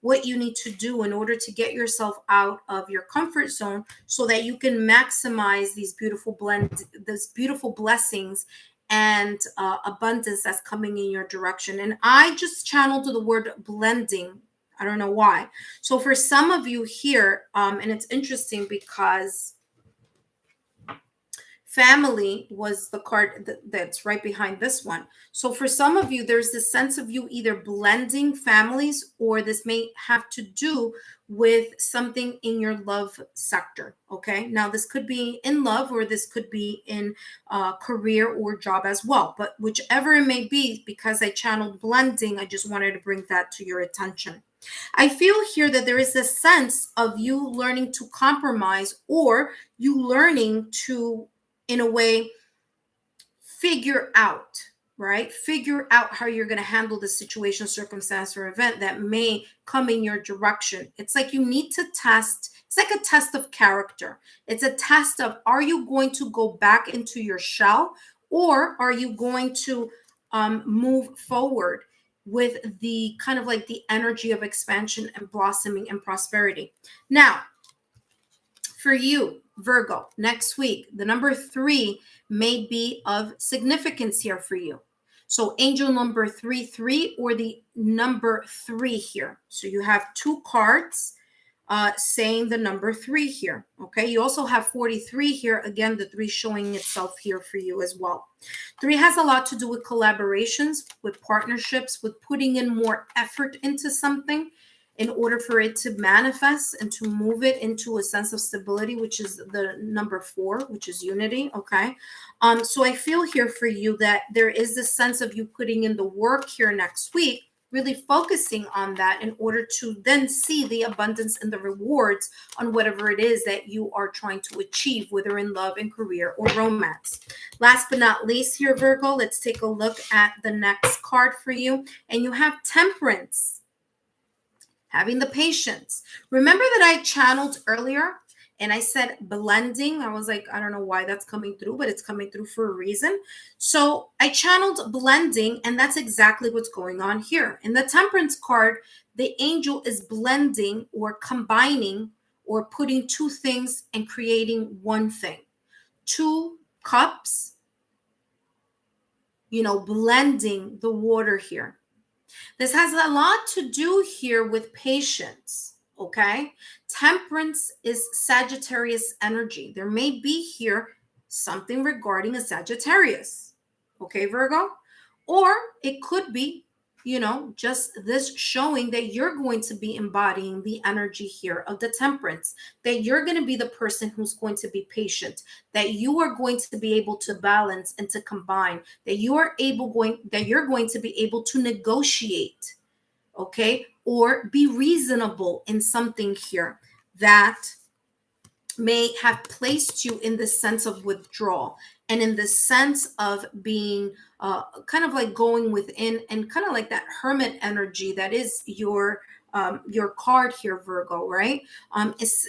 what you need to do in order to get yourself out of your comfort zone so that you can maximize these beautiful blessings and abundance that's coming in your direction. And I just channeled the word blending. I don't know why. So for some of you here, and it's interesting because family was the card that's right behind this one. So for some of you, there's this sense of you either blending families, or this may have to do with something in your love sector. Okay, now this could be in love, or this could be in career or job as well. But whichever it may be, because I channeled blending, I just wanted to bring that to your attention. I feel here that there is a sense of you learning to compromise, or you learning to, in a way, figure out, right? Figure out how you're going to handle the situation, circumstance, or event that may come in your direction. It's like you need to test. It's like a test of character. It's a test of, are you going to go back into your shell, or are you going to move forward with the kind of like the energy of expansion and blossoming and prosperity? Now, for you, Virgo, next week, the number 3 may be of significance here for you. So angel number 33 or the number 3 here. So you have 2 cards saying the number 3 here. Okay, you also have 43 here. Again, the 3 showing itself here for you as well. 3 has a lot to do with collaborations, with partnerships, with putting in more effort into something in order for it to manifest and to move it into a sense of stability, which is the number 4, which is unity. Okay, so I feel here for you that there is this sense of you putting in the work here next week, really focusing on that in order to then see the abundance and the rewards on whatever it is that you are trying to achieve, whether in love and career or romance. Last but not least here, Virgo, let's take a look at the next card for you. And you have Temperance, having the patience. Remember that I channeled earlier and I said blending. I was like, I don't know why that's coming through, but it's coming through for a reason. So I channeled blending, and that's exactly what's going on here. In the Temperance card, the angel is blending or combining or putting 2 things and creating one thing. 2 cups, blending the water here. This has a lot to do here with patience, okay? Temperance is Sagittarius energy. There may be here something regarding a Sagittarius, okay, Virgo? Or it could be, just this showing that you're going to be embodying the energy here of the Temperance, that you're going to be the person who's going to be patient, that you are going to be able to balance and to combine, that you're going to be able to negotiate, okay, or be reasonable in something here that may have placed you in the sense of withdrawal and in the sense of being kind of like going within, and kind of like that hermit energy that is your card here, Virgo, right?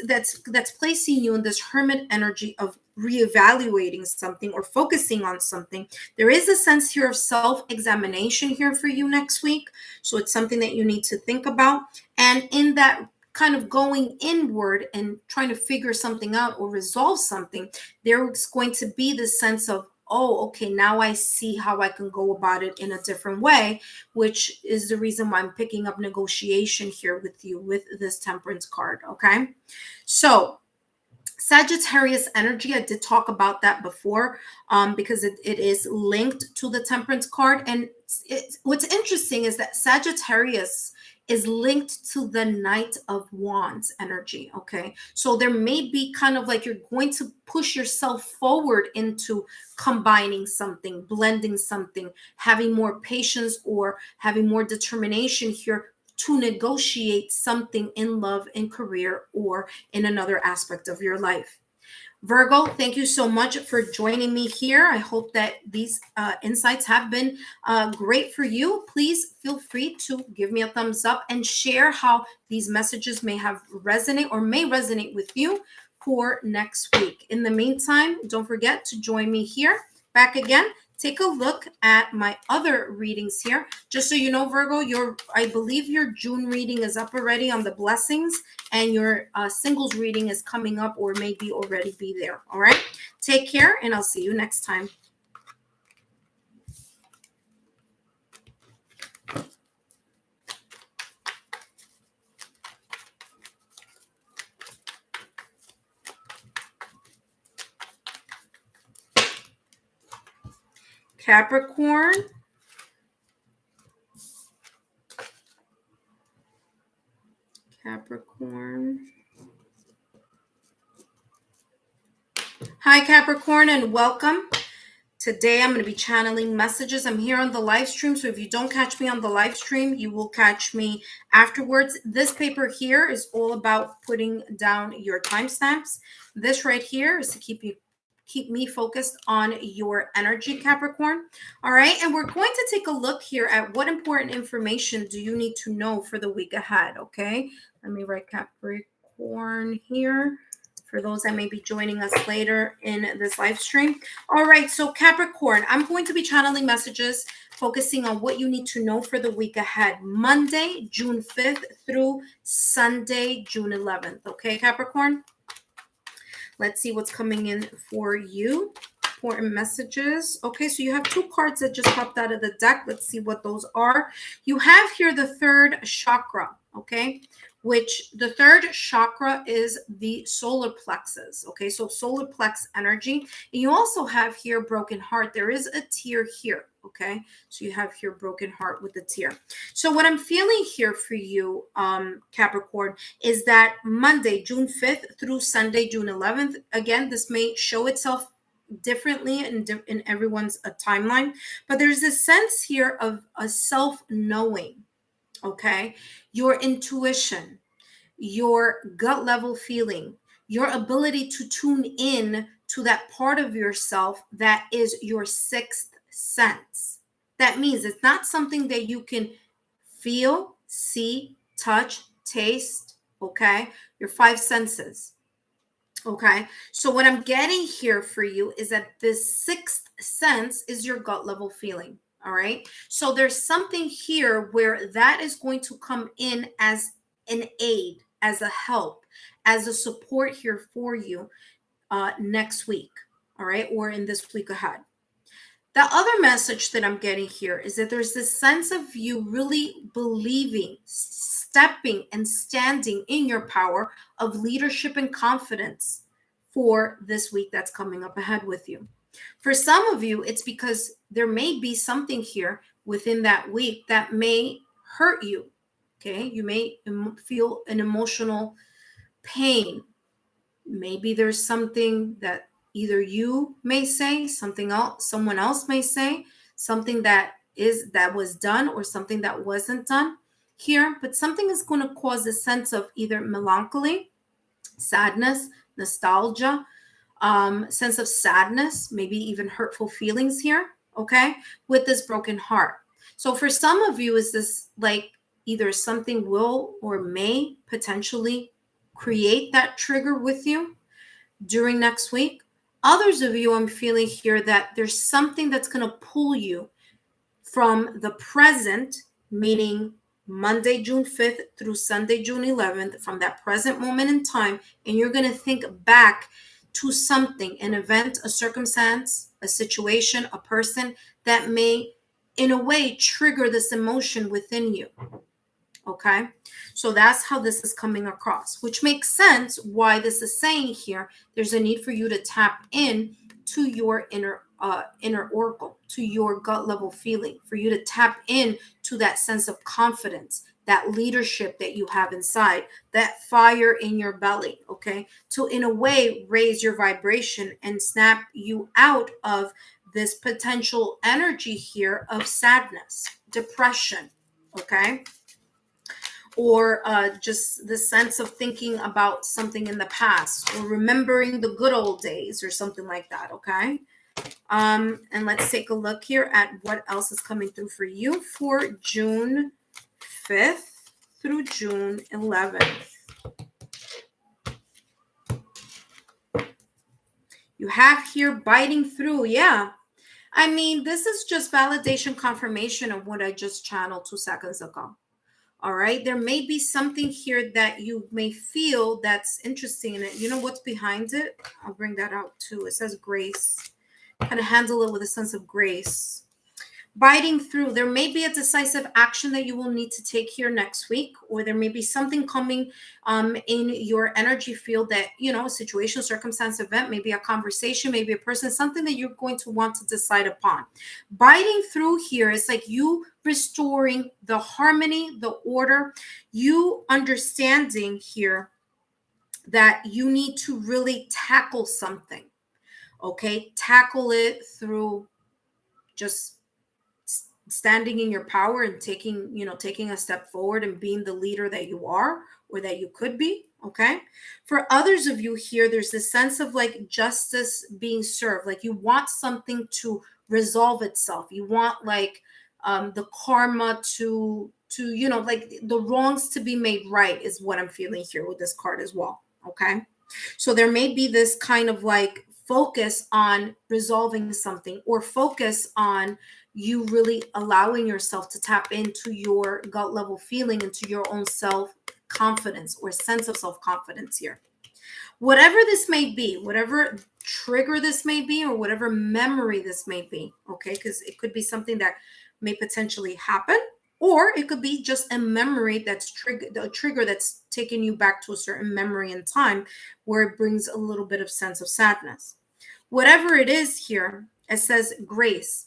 That's placing you in this hermit energy of reevaluating something or focusing on something. There is a sense here of self-examination here for you next week. So it's something that you need to think about. And in that kind of going inward and trying to figure something out or resolve something, there's going to be the sense of, oh, okay, now I see how I can go about it in a different way, which is the reason why I'm picking up negotiation here with you with this Temperance card, okay? So Sagittarius energy, I did talk about that before because it is linked to the Temperance card. And what's interesting is that Sagittarius is linked to the Knight of Wands energy, okay? So there may be kind of like you're going to push yourself forward into combining something, blending something, having more patience or having more determination here to negotiate something in love, in career, or in another aspect of your life. Virgo, thank you so much for joining me here. I hope that these insights have been great for you. Please feel free to give me a thumbs up and share how these messages may resonate with you for next week. In the meantime, don't forget to join me here back again. Take a look at my other readings here. Just so you know, Virgo, I believe your June reading is up already on the blessings, and your singles reading is coming up or maybe already be there. All right. Take care, and I'll see you next time. Capricorn. Hi, Capricorn, and welcome. Today, I'm going to be channeling messages. I'm here on the live stream, so if you don't catch me on the live stream, you will catch me afterwards. This paper here is all about putting down your timestamps. This right here is to keep me focused on your energy, Capricorn. All right, and we're going to take a look here at what important information do you need to know for the week ahead, okay? Let me write Capricorn here for those that may be joining us later in this live stream. All right, so Capricorn, I'm going to be channeling messages focusing on what you need to know for the week ahead, Monday, June 5th through Sunday, June 11th. Okay, Capricorn? Let's see what's coming in for you. important messages. Okay, so you have two cards that just popped out of the deck. Let's see what those are. You have here the third chakra, okay, which the third chakra is the solar plexus. Okay, so solar plex energy. And you also have here broken heart. There is a tear here. Okay, so you have here broken heart with the tear. So what I'm feeling here for you, Capricorn, is that Monday, June 5th through Sunday, June 11th, again, this may show itself differently in everyone's timeline, but there's this sense here of a self-knowing, okay? Your intuition, your gut level feeling, your ability to tune in to that part of yourself that is your sixth sense. That means it's not something that you can feel, see, touch, taste, okay? Your five senses, okay? So what I'm getting here for you is that the sixth sense is your gut level feeling, all right? So there's something here where that is going to come in as an aid, as a help, as a support here for you next week, all right? Or in this week ahead. The other message that I'm getting here is that there's this sense of you really believing, stepping and standing in your power of leadership and confidence for this week that's coming up ahead with you. For some of you, it's because there may be something here within that week that may hurt you. Okay, you may feel an emotional pain. Maybe there's something that either you may say, something else, someone else may say, something that was done or something that wasn't done here, but something is going to cause a sense of either melancholy, sadness, nostalgia, sense of sadness, maybe even hurtful feelings here, okay, with this broken heart. So for some of you, is this like either something will or may potentially create that trigger with you during next week. Others of you, I'm feeling here that there's something that's going to pull you from the present, meaning Monday, June 5th through Sunday, June 11th, from that present moment in time, and you're going to think back to something, an event, a circumstance, a situation, a person that may, in a way, trigger this emotion within you. Okay, so that's how this is coming across, which makes sense why this is saying here there's a need for you to tap in to your inner oracle, to your gut level feeling, for you to tap in to that sense of confidence, that leadership that you have inside, that fire in your belly, okay, to in a way raise your vibration and snap you out of this potential energy here of sadness, depression, okay, or just the sense of thinking about something in the past or remembering the good old days or something like that, okay? And let's take a look here at what else is coming through for you for June 5th through June 11th. You have here biting through, yeah. I mean, this is just validation, confirmation of what I just channeled 2 seconds ago. All right, there may be something here that you may feel that's interesting in it. You know what's behind it? I'll bring that out too. It says grace. Kind of handle it with a sense of grace. Biting through. There may be a decisive action that you will need to take here next week, or there may be something coming in your energy field that, you know, a situation, circumstance, event, maybe a conversation, maybe a person, something that you're going to want to decide upon. Biting through here is like you restoring the harmony, the order, you understanding here that you need to really tackle something, okay? Tackle it through just standing in your power and taking a step forward and being the leader that you are or that you could be, okay? For others of you here, there's this sense of like justice being served, like you want something to resolve itself. You want like the karma to like the wrongs to be made right is what I'm feeling here with this card as well, okay? So there may be this kind of like focus on resolving something or focus on you really allowing yourself to tap into your gut level feeling, into your own self-confidence or sense of self-confidence here. Whatever this may be, whatever trigger this may be, or whatever memory this may be, okay, because it could be something that may potentially happen, or it could be just a memory that's triggered, a trigger that's taking you back to a certain memory in time where it brings a little bit of sense of sadness. Whatever it is here, it says grace.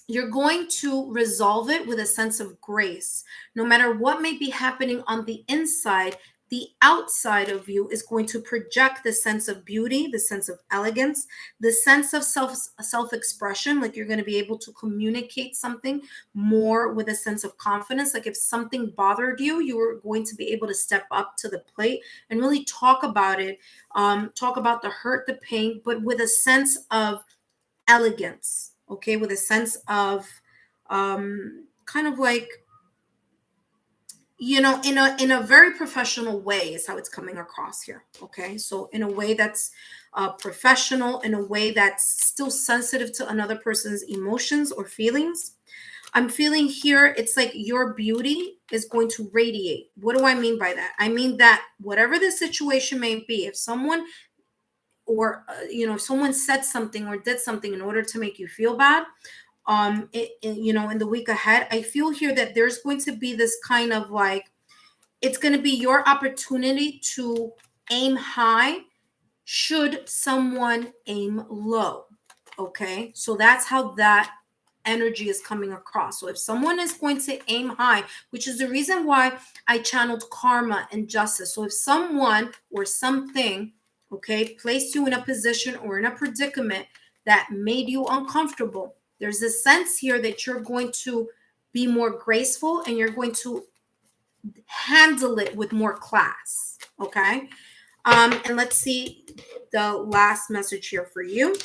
You're going to resolve it with a sense of grace. No matter what may be happening on the inside, the outside of you is going to project the sense of beauty, the sense of elegance, the sense of self-expression. Like you're going to be able to communicate something more with a sense of confidence. Like if something bothered you, you were going to be able to step up to the plate and really talk about it, talk about the hurt, the pain, but with a sense of elegance, okay, with a sense of kind of like, you know, in a very professional way is how it's coming across here. Okay, so in a way that's professional, in a way that's still sensitive to another person's emotions or feelings. I'm feeling here it's like your beauty is going to radiate. What do I mean by that? I mean that whatever the situation may be, if someone or you know, if someone said something or did something in order to make you feel bad, you know, in the week ahead, I feel here that there's going to be this kind of like, it's going to be your opportunity to aim high should someone aim low. Okay, so that's how that energy is coming across. So if someone is going to aim high, which is the reason why I channeled karma and justice. So if someone or something, okay, placed you in a position or in a predicament that made you uncomfortable, there's a sense here that you're going to be more graceful and you're going to handle it with more class. Okay. And let's see the last message here for you.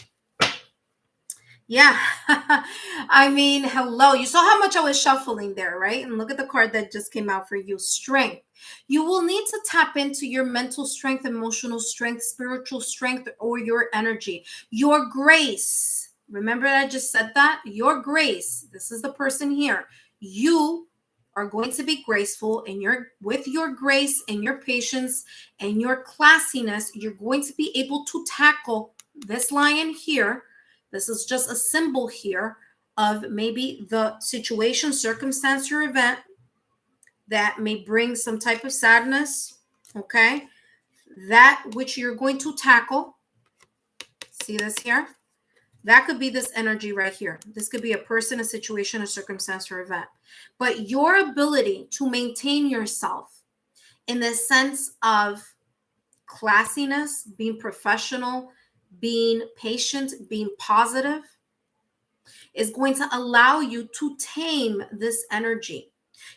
Yeah. I mean, hello. You saw how much I was shuffling there, right? And look at the card that just came out for you. Strength. You will need to tap into your mental strength, emotional strength, spiritual strength, or your energy. Your grace. Remember that I just said that? Your grace. This is the person here. You are going to be graceful, and with your grace and your patience and your classiness, you're going to be able to tackle this lion here. This is just a symbol here of maybe the situation, circumstance, or event that may bring some type of sadness, okay? That which you're going to tackle. See this here? That could be this energy right here. This could be a person, a situation, a circumstance, or event. But your ability to maintain yourself in the sense of classiness, being professional, being patient, being positive, is going to allow you to tame this energy.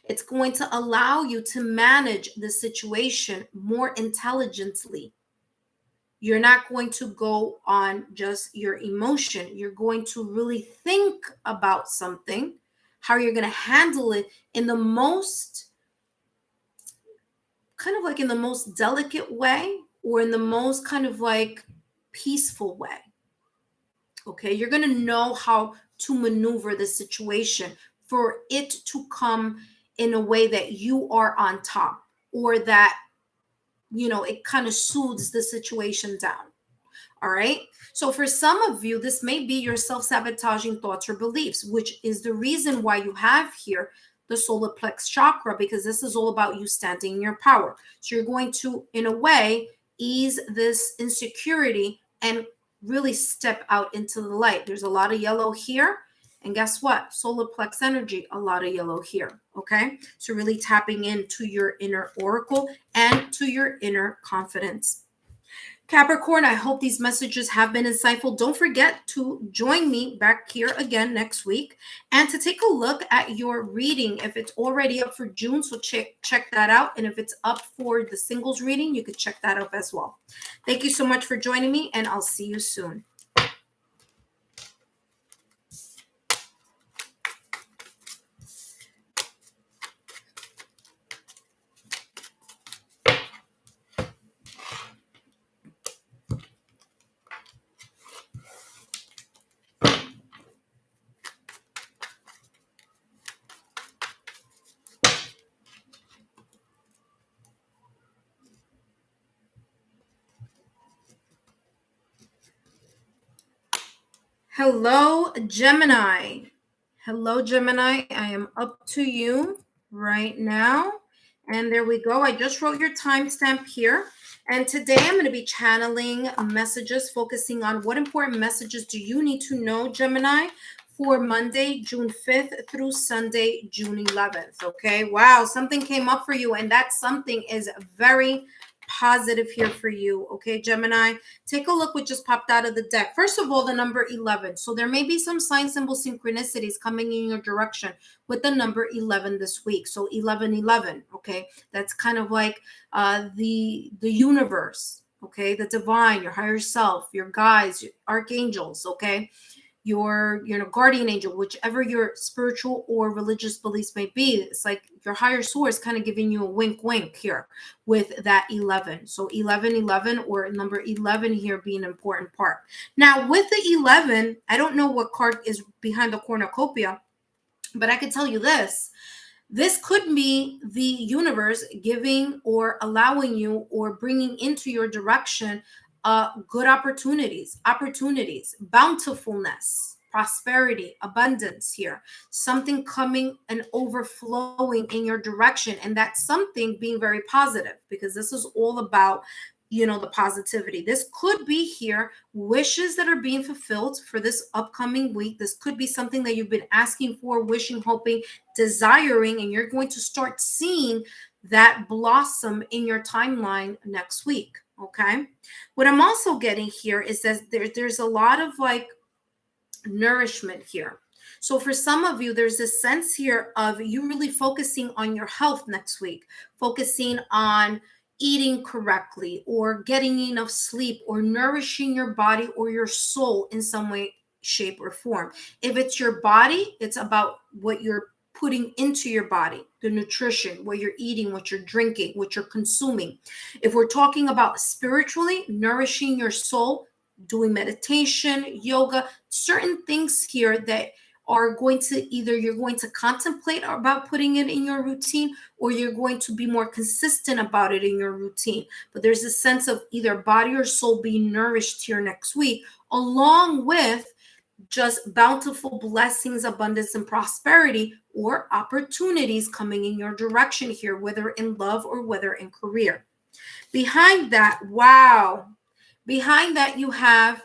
It's going to allow you to manage the situation more intelligently. You're not going to go on just your emotion. You're going to really think about something, how you're going to handle it in the most, kind of like in the most delicate way, or in the most kind of like peaceful way. Okay, you're going to know how to maneuver the situation for it to come in a way that you are on top, or that, you know, it kind of soothes the situation down. All right. So for some of you, this may be your self-sabotaging thoughts or beliefs, which is the reason why you have here the solar plex chakra, because this is all about you standing in your power. So you're going to, in a way, ease this insecurity and really step out into the light. There's a lot of yellow here. And guess what? Solar plex energy, a lot of yellow here. Okay. So really tapping into your inner oracle and to your inner confidence. Capricorn, I hope these messages have been insightful. Don't forget to join me back here again next week and to take a look at your reading. If it's already up for June, so check that out. And if it's up for the singles reading, you could check that up as well. Thank you so much for joining me, and I'll see you soon. Hello, Gemini. Hello, Gemini. I am up to you right now. And there we go. I just wrote your timestamp here. And today I'm going to be channeling messages, focusing on what important messages do you need to know, Gemini, for Monday, June 5th through Sunday, June 11th. Okay. Wow. Something came up for you, and that something is very positive here for you. Okay, Gemini. Take a look what just popped out of the deck. First of all, the number 11. So there may be some sign symbol synchronicities coming in your direction with the number 11 this week. So 1111, okay? That's kind of like the universe, okay? The divine, your higher self, your guides, your archangels, okay? Your guardian angel, whichever your spiritual or religious beliefs may be. It's like your higher source kind of giving you a wink here with that 11. So 1111, or number 11 here being an important part. Now with the 11, I don't know what card is behind the cornucopia, but I can tell you this. This could be the universe giving or allowing you or bringing into your direction good opportunities, bountifulness, prosperity, abundance here, something coming and overflowing in your direction. And that's something being very positive, because this is all about the positivity. This could be here wishes that are being fulfilled for this upcoming week. This could be something that you've been asking for, wishing, hoping, desiring, and you're going to start seeing that blossom in your timeline next week. Okay. What I'm also getting here is that there's a lot of like nourishment here. So for some of you, there's a sense here of you really focusing on your health next week, focusing on eating correctly or getting enough sleep or nourishing your body or your soul in some way, shape, or form. If it's your body, it's about what you're putting into your body, the nutrition, what you're eating, what you're drinking, what you're consuming. If we're talking about spiritually, nourishing your soul, doing meditation, yoga, certain things here that are going to either you're going to contemplate about putting it in your routine, or you're going to be more consistent about it in your routine. But there's a sense of either body or soul being nourished here next week, along with just bountiful blessings, abundance, and prosperity, or opportunities coming in your direction here, whether in love or whether in career. Behind that, wow, behind that you have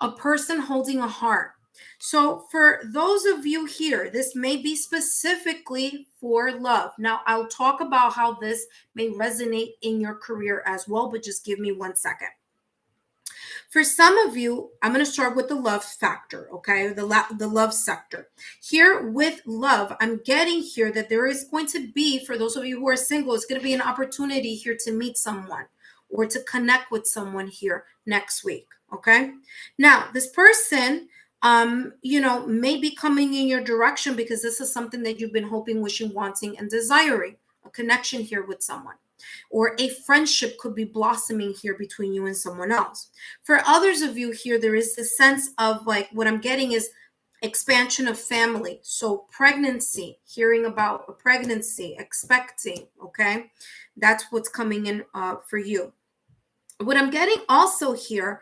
a person holding a heart. So for those of you here, this may be specifically for love. Now, I'll talk about how this may resonate in your career as well, but just give me 1 second. For some of you, I'm going to start with the love factor, okay? The love sector. Here with love, I'm getting here that there is going to be, for those of you who are single, it's going to be an opportunity here to meet someone or to connect with someone here next week, okay? Now, this person, may be coming in your direction because this is something that you've been hoping, wishing, wanting, and desiring, a connection here with someone. Or a friendship could be blossoming here between you and someone else. For others of you here, there is this sense of like, what I'm getting is expansion of family. So pregnancy, hearing about a pregnancy, expecting, okay? That's what's coming in for you. What I'm getting also here,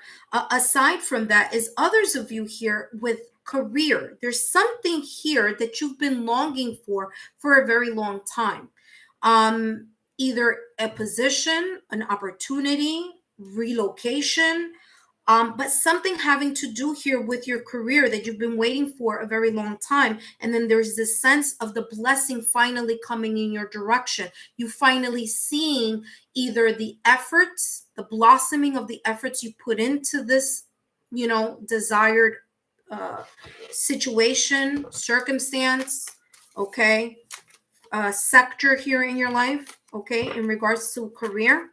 aside from that, is others of you here with career. There's something here that you've been longing for a very long time. Either a position, an opportunity, relocation, but something having to do here with your career that you've been waiting for a very long time. And then there's this sense of the blessing finally coming in your direction. You finally seeing either the efforts, the blossoming of the efforts you put into this, desired situation, circumstance, okay, sector here in your life, okay, in regards to career,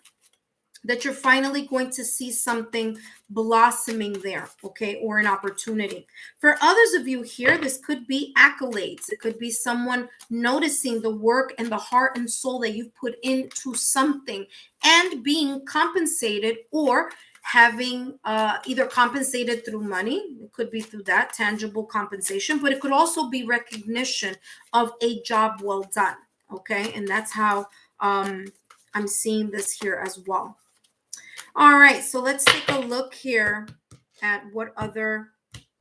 that you're finally going to see something blossoming there, okay, or an opportunity. For others of you here, this could be accolades. It could be someone noticing the work and the heart and soul that you've put into something and being compensated, or having either compensated through money. It could be through that tangible compensation, but it could also be recognition of a job well done, okay? And that's how I'm seeing this here as well. All right, so let's take a look here at what other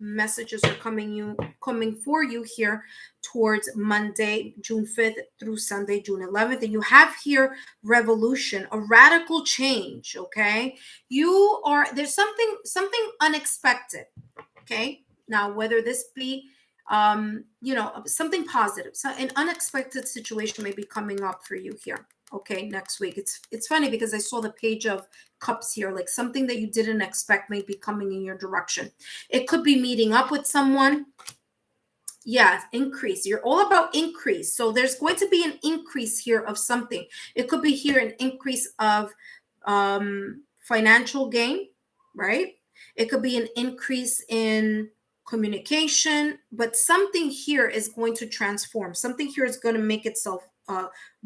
messages are coming for you here towards Monday, June 5th through Sunday, June 11th. And you have here revolution, a radical change, okay? There's something unexpected, okay? Now, whether this be something positive, so an unexpected situation may be coming up for you here, okay, next week. It's funny because I saw the Page of Cups here, like something that you didn't expect may be coming in your direction. It could be meeting up with someone. Yeah, increase. You're all about increase. So there's going to be an increase here of something. It could be here an increase of financial gain, right? It could be an increase in communication, but something here is going to transform. Something here is going to make itself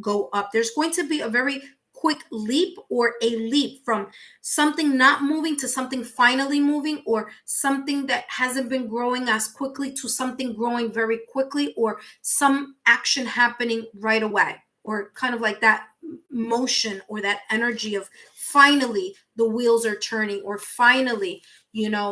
go up. There's going to be a very quick leap, or a leap from something not moving to something finally moving, or something that hasn't been growing as quickly to something growing very quickly, or some action happening right away, or kind of like that motion or that energy of finally the wheels are turning, or finally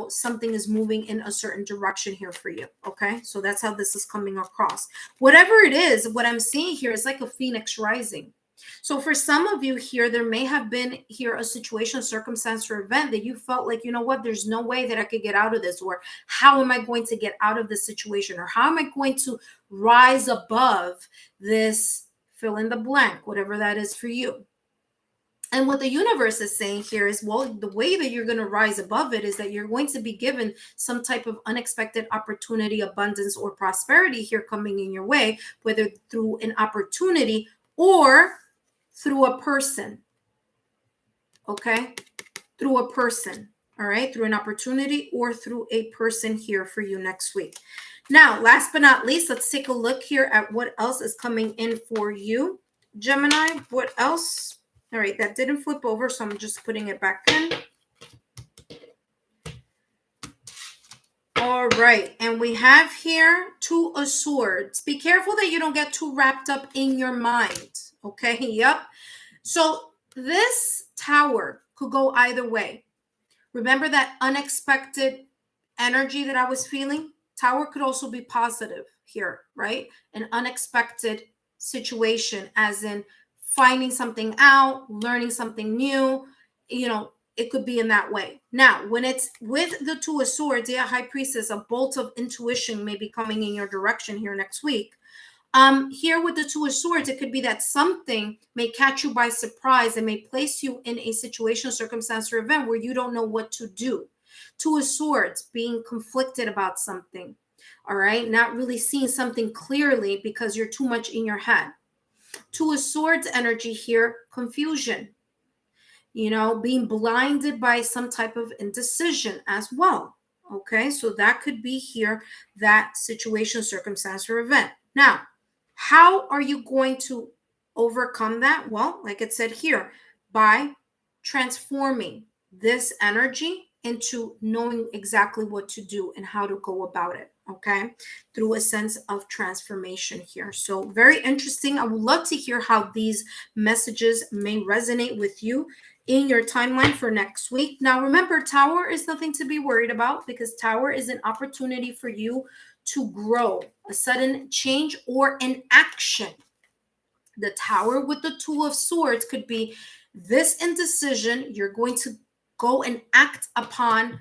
something is moving in a certain direction here for you. Okay, so that's how this is coming across. Whatever it is, what I'm seeing here is like a phoenix rising. So for some of you here, there may have been here a situation, circumstance, or event that you felt like, you know what, there's no way that I could get out of this, or how am I going to get out of this situation, or how am I going to rise above this, fill in the blank, whatever that is for you. And what the universe is saying here is, well, the way that you're going to rise above it is that you're going to be given some type of unexpected opportunity, abundance, or prosperity here coming in your way, whether through an opportunity or through a person. Okay, through a person. All right, through an opportunity or through a person here for you next week. Now, last but not least, let's take a look here at what else is coming in for you, Gemini. What else? All right, that didn't flip over, so I'm just putting it back in. All right, and we have here Two of Swords. Be careful that you don't get too wrapped up in your mind. Okay, yep. So this Tower could go either way. Remember that unexpected energy that I was feeling? Tower could also be positive here, right? An unexpected situation, as in finding something out, learning something new, it could be in that way. Now, when it's with the Two of Swords, yeah, High Priestess, a bolt of intuition may be coming in your direction here next week. Here with the Two of Swords, it could be that something may catch you by surprise and may place you in a situation, circumstance, or event where you don't know what to do. Two of Swords, being conflicted about something, all right? Not really seeing something clearly because you're too much in your head. Two of Swords energy here, confusion, being blinded by some type of indecision as well. Okay, so that could be here, that situation, circumstance, or event. Now, how are you going to overcome that? Well, like it said here, by transforming this energy into knowing exactly what to do and how to go about it, okay, through a sense of transformation here. So very interesting. I would love to hear how these messages may resonate with you in your timeline for next week. Now, remember, Tower is nothing to be worried about, because Tower is an opportunity for you to grow, a sudden change, or an action. The Tower with the Two of Swords could be this indecision. You're going to go and act upon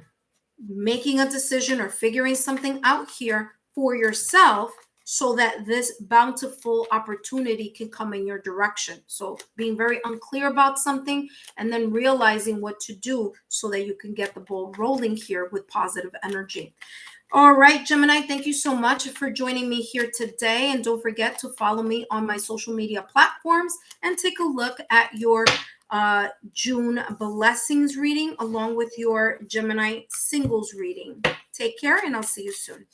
making a decision or figuring something out here for yourself, so that this bountiful opportunity can come in your direction. So being very unclear about something and then realizing what to do so that you can get the ball rolling here with positive energy. All right, Gemini, thank you so much for joining me here today. And don't forget to follow me on my social media platforms and take a look at your June blessings reading along with your Gemini singles reading. Take care, and I'll see you soon.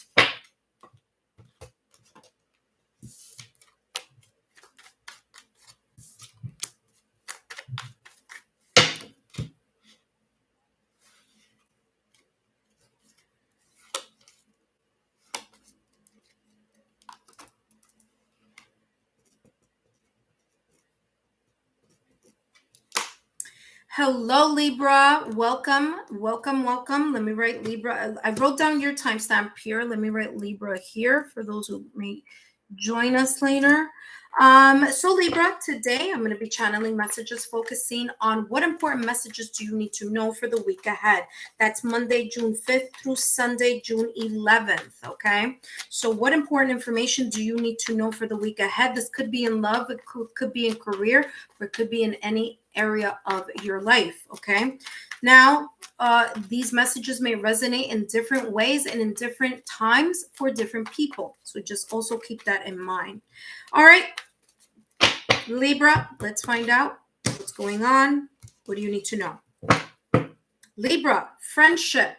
Hello, Libra. Welcome, welcome, welcome. Let me write Libra. I wrote down your timestamp here. Let me write Libra here for those who may join us later. So Libra, today I'm going to be channeling messages focusing on what important messages do you need to know for the week ahead. That's Monday, June 5th through Sunday, June 11th. Okay. So what important information do you need to know for the week ahead? This could be in love, it could be in career, or it could be in any area of your life. Okay. Now, these messages may resonate in different ways and in different times for different people. So just also keep that in mind. All right, Libra, let's find out what's going on. What do you need to know? Libra, friendship.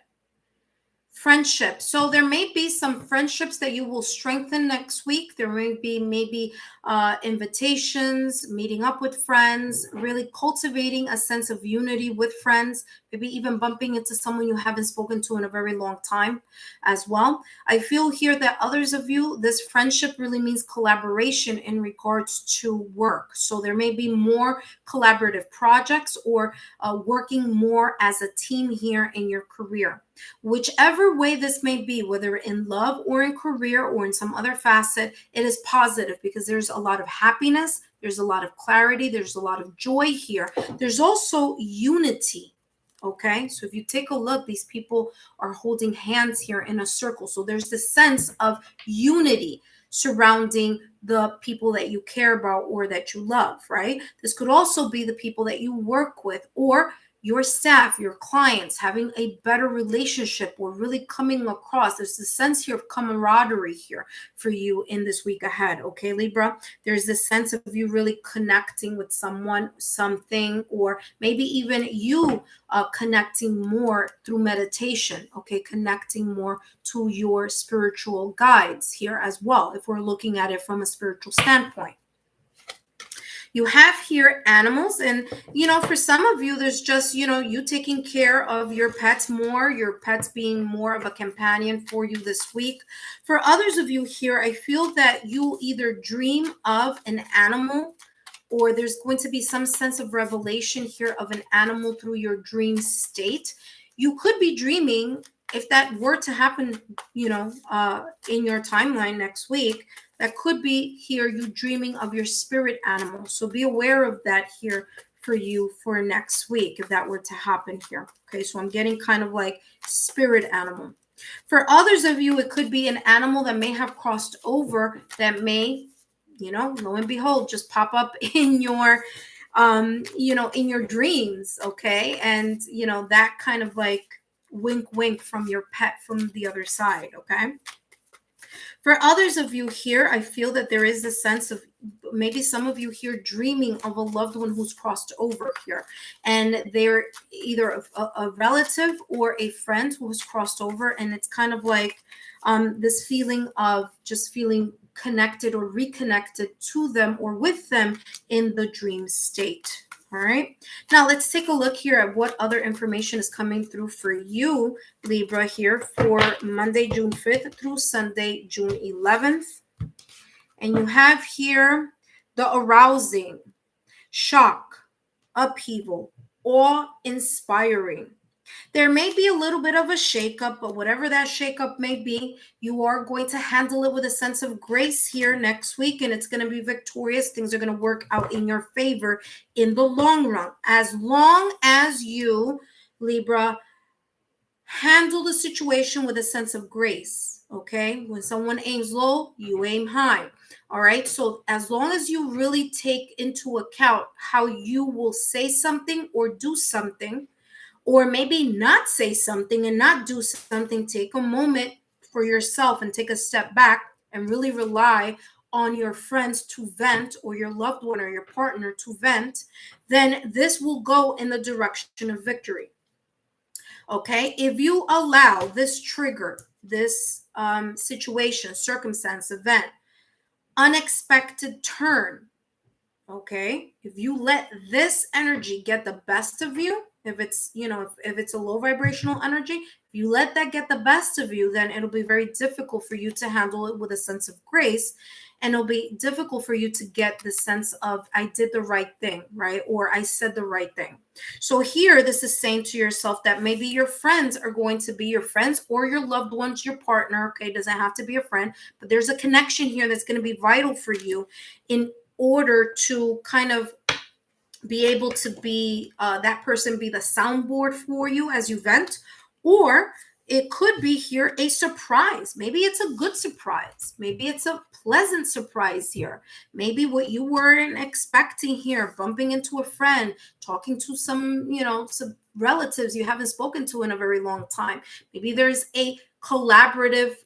So there may be some friendships that you will strengthen next week. There may be maybe invitations, meeting up with friends, really cultivating a sense of unity with friends, maybe even bumping into someone you haven't spoken to in a very long time as well. I feel here that others of you, this friendship really means collaboration in regards to work. So there may be more collaborative projects or working more as a team here in your career. Whichever way this may be, whether in love or in career or in some other facet, it is positive because there's a lot of happiness, there's a lot of clarity, there's a lot of joy here. There's also unity. Okay, so if you take a look, these people are holding hands here in a circle. So there's this sense of unity surrounding the people that you care about or that you love, right? This could also be the people that you work with or your staff, your clients, having a better relationship or really coming across. There's a sense here of camaraderie here for you in this week ahead. Okay, Libra, there's this sense of you really connecting with someone, something, or maybe even you connecting more through meditation. Okay, connecting more to your spiritual guides here as well, if we're looking at it from a spiritual standpoint. You have here animals, and for some of you, there's just you taking care of your pets more, your pets being more of a companion for you this week. For others of you here, I feel that you either dream of an animal or there's going to be some sense of revelation here of an animal through your dream state. You could be dreaming, if that were to happen, in your timeline next week, that could be here you dreaming of your spirit animal. So be aware of that here for you for next week, if that were to happen here. Okay, so I'm getting kind of like spirit animal. For others of you, it could be an animal that may have crossed over, that may, lo and behold, just pop up in your in your dreams. Okay, and that kind of like wink wink from your pet from the other side. Okay, for others of you here, I feel that there is a sense of maybe some of you here dreaming of a loved one who's crossed over here, and they're either a relative or a friend who has crossed over, and it's kind of like this feeling of just feeling connected or reconnected to them or with them in the dream state. All right, now let's take a look here at what other information is coming through for you, Libra, here for Monday, June 5th through Sunday, June 11th. And you have here the arousing, shock, upheaval, awe-inspiring. There may be a little bit of a shakeup, but whatever that shakeup may be, you are going to handle it with a sense of grace here next week, and it's going to be victorious. Things are going to work out in your favor in the long run. As long as you, Libra, handle the situation with a sense of grace, okay? When someone aims low, you aim high. All right, so as long as you really take into account how you will say something or do something, or maybe not say something and not do something, take a moment for yourself and take a step back and really rely on your friends to vent, or your loved one or your partner to vent, then this will go in the direction of victory. Okay, if you allow this trigger, this situation, circumstance, event, unexpected turn, okay, if you let this energy get the best of you, if it's if it's a low vibrational energy, if you let that get the best of you, then it'll be very difficult for you to handle it with a sense of grace and it'll be difficult for you to get the sense of I did the right thing, right? Or I said the right thing. So here, this is saying to yourself that maybe your friends are going to be your friends or your loved ones, your partner, okay? It doesn't have to be a friend, but there's a connection here that's going to be vital for you in order to kind of be able to be that person be the soundboard for you as you vent, or it could be here a surprise. Maybe it's a good surprise. Maybe it's a pleasant surprise here. Maybe what you weren't expecting here, bumping into a friend, talking to some, some relatives you haven't spoken to in a very long time. Maybe there's a collaborative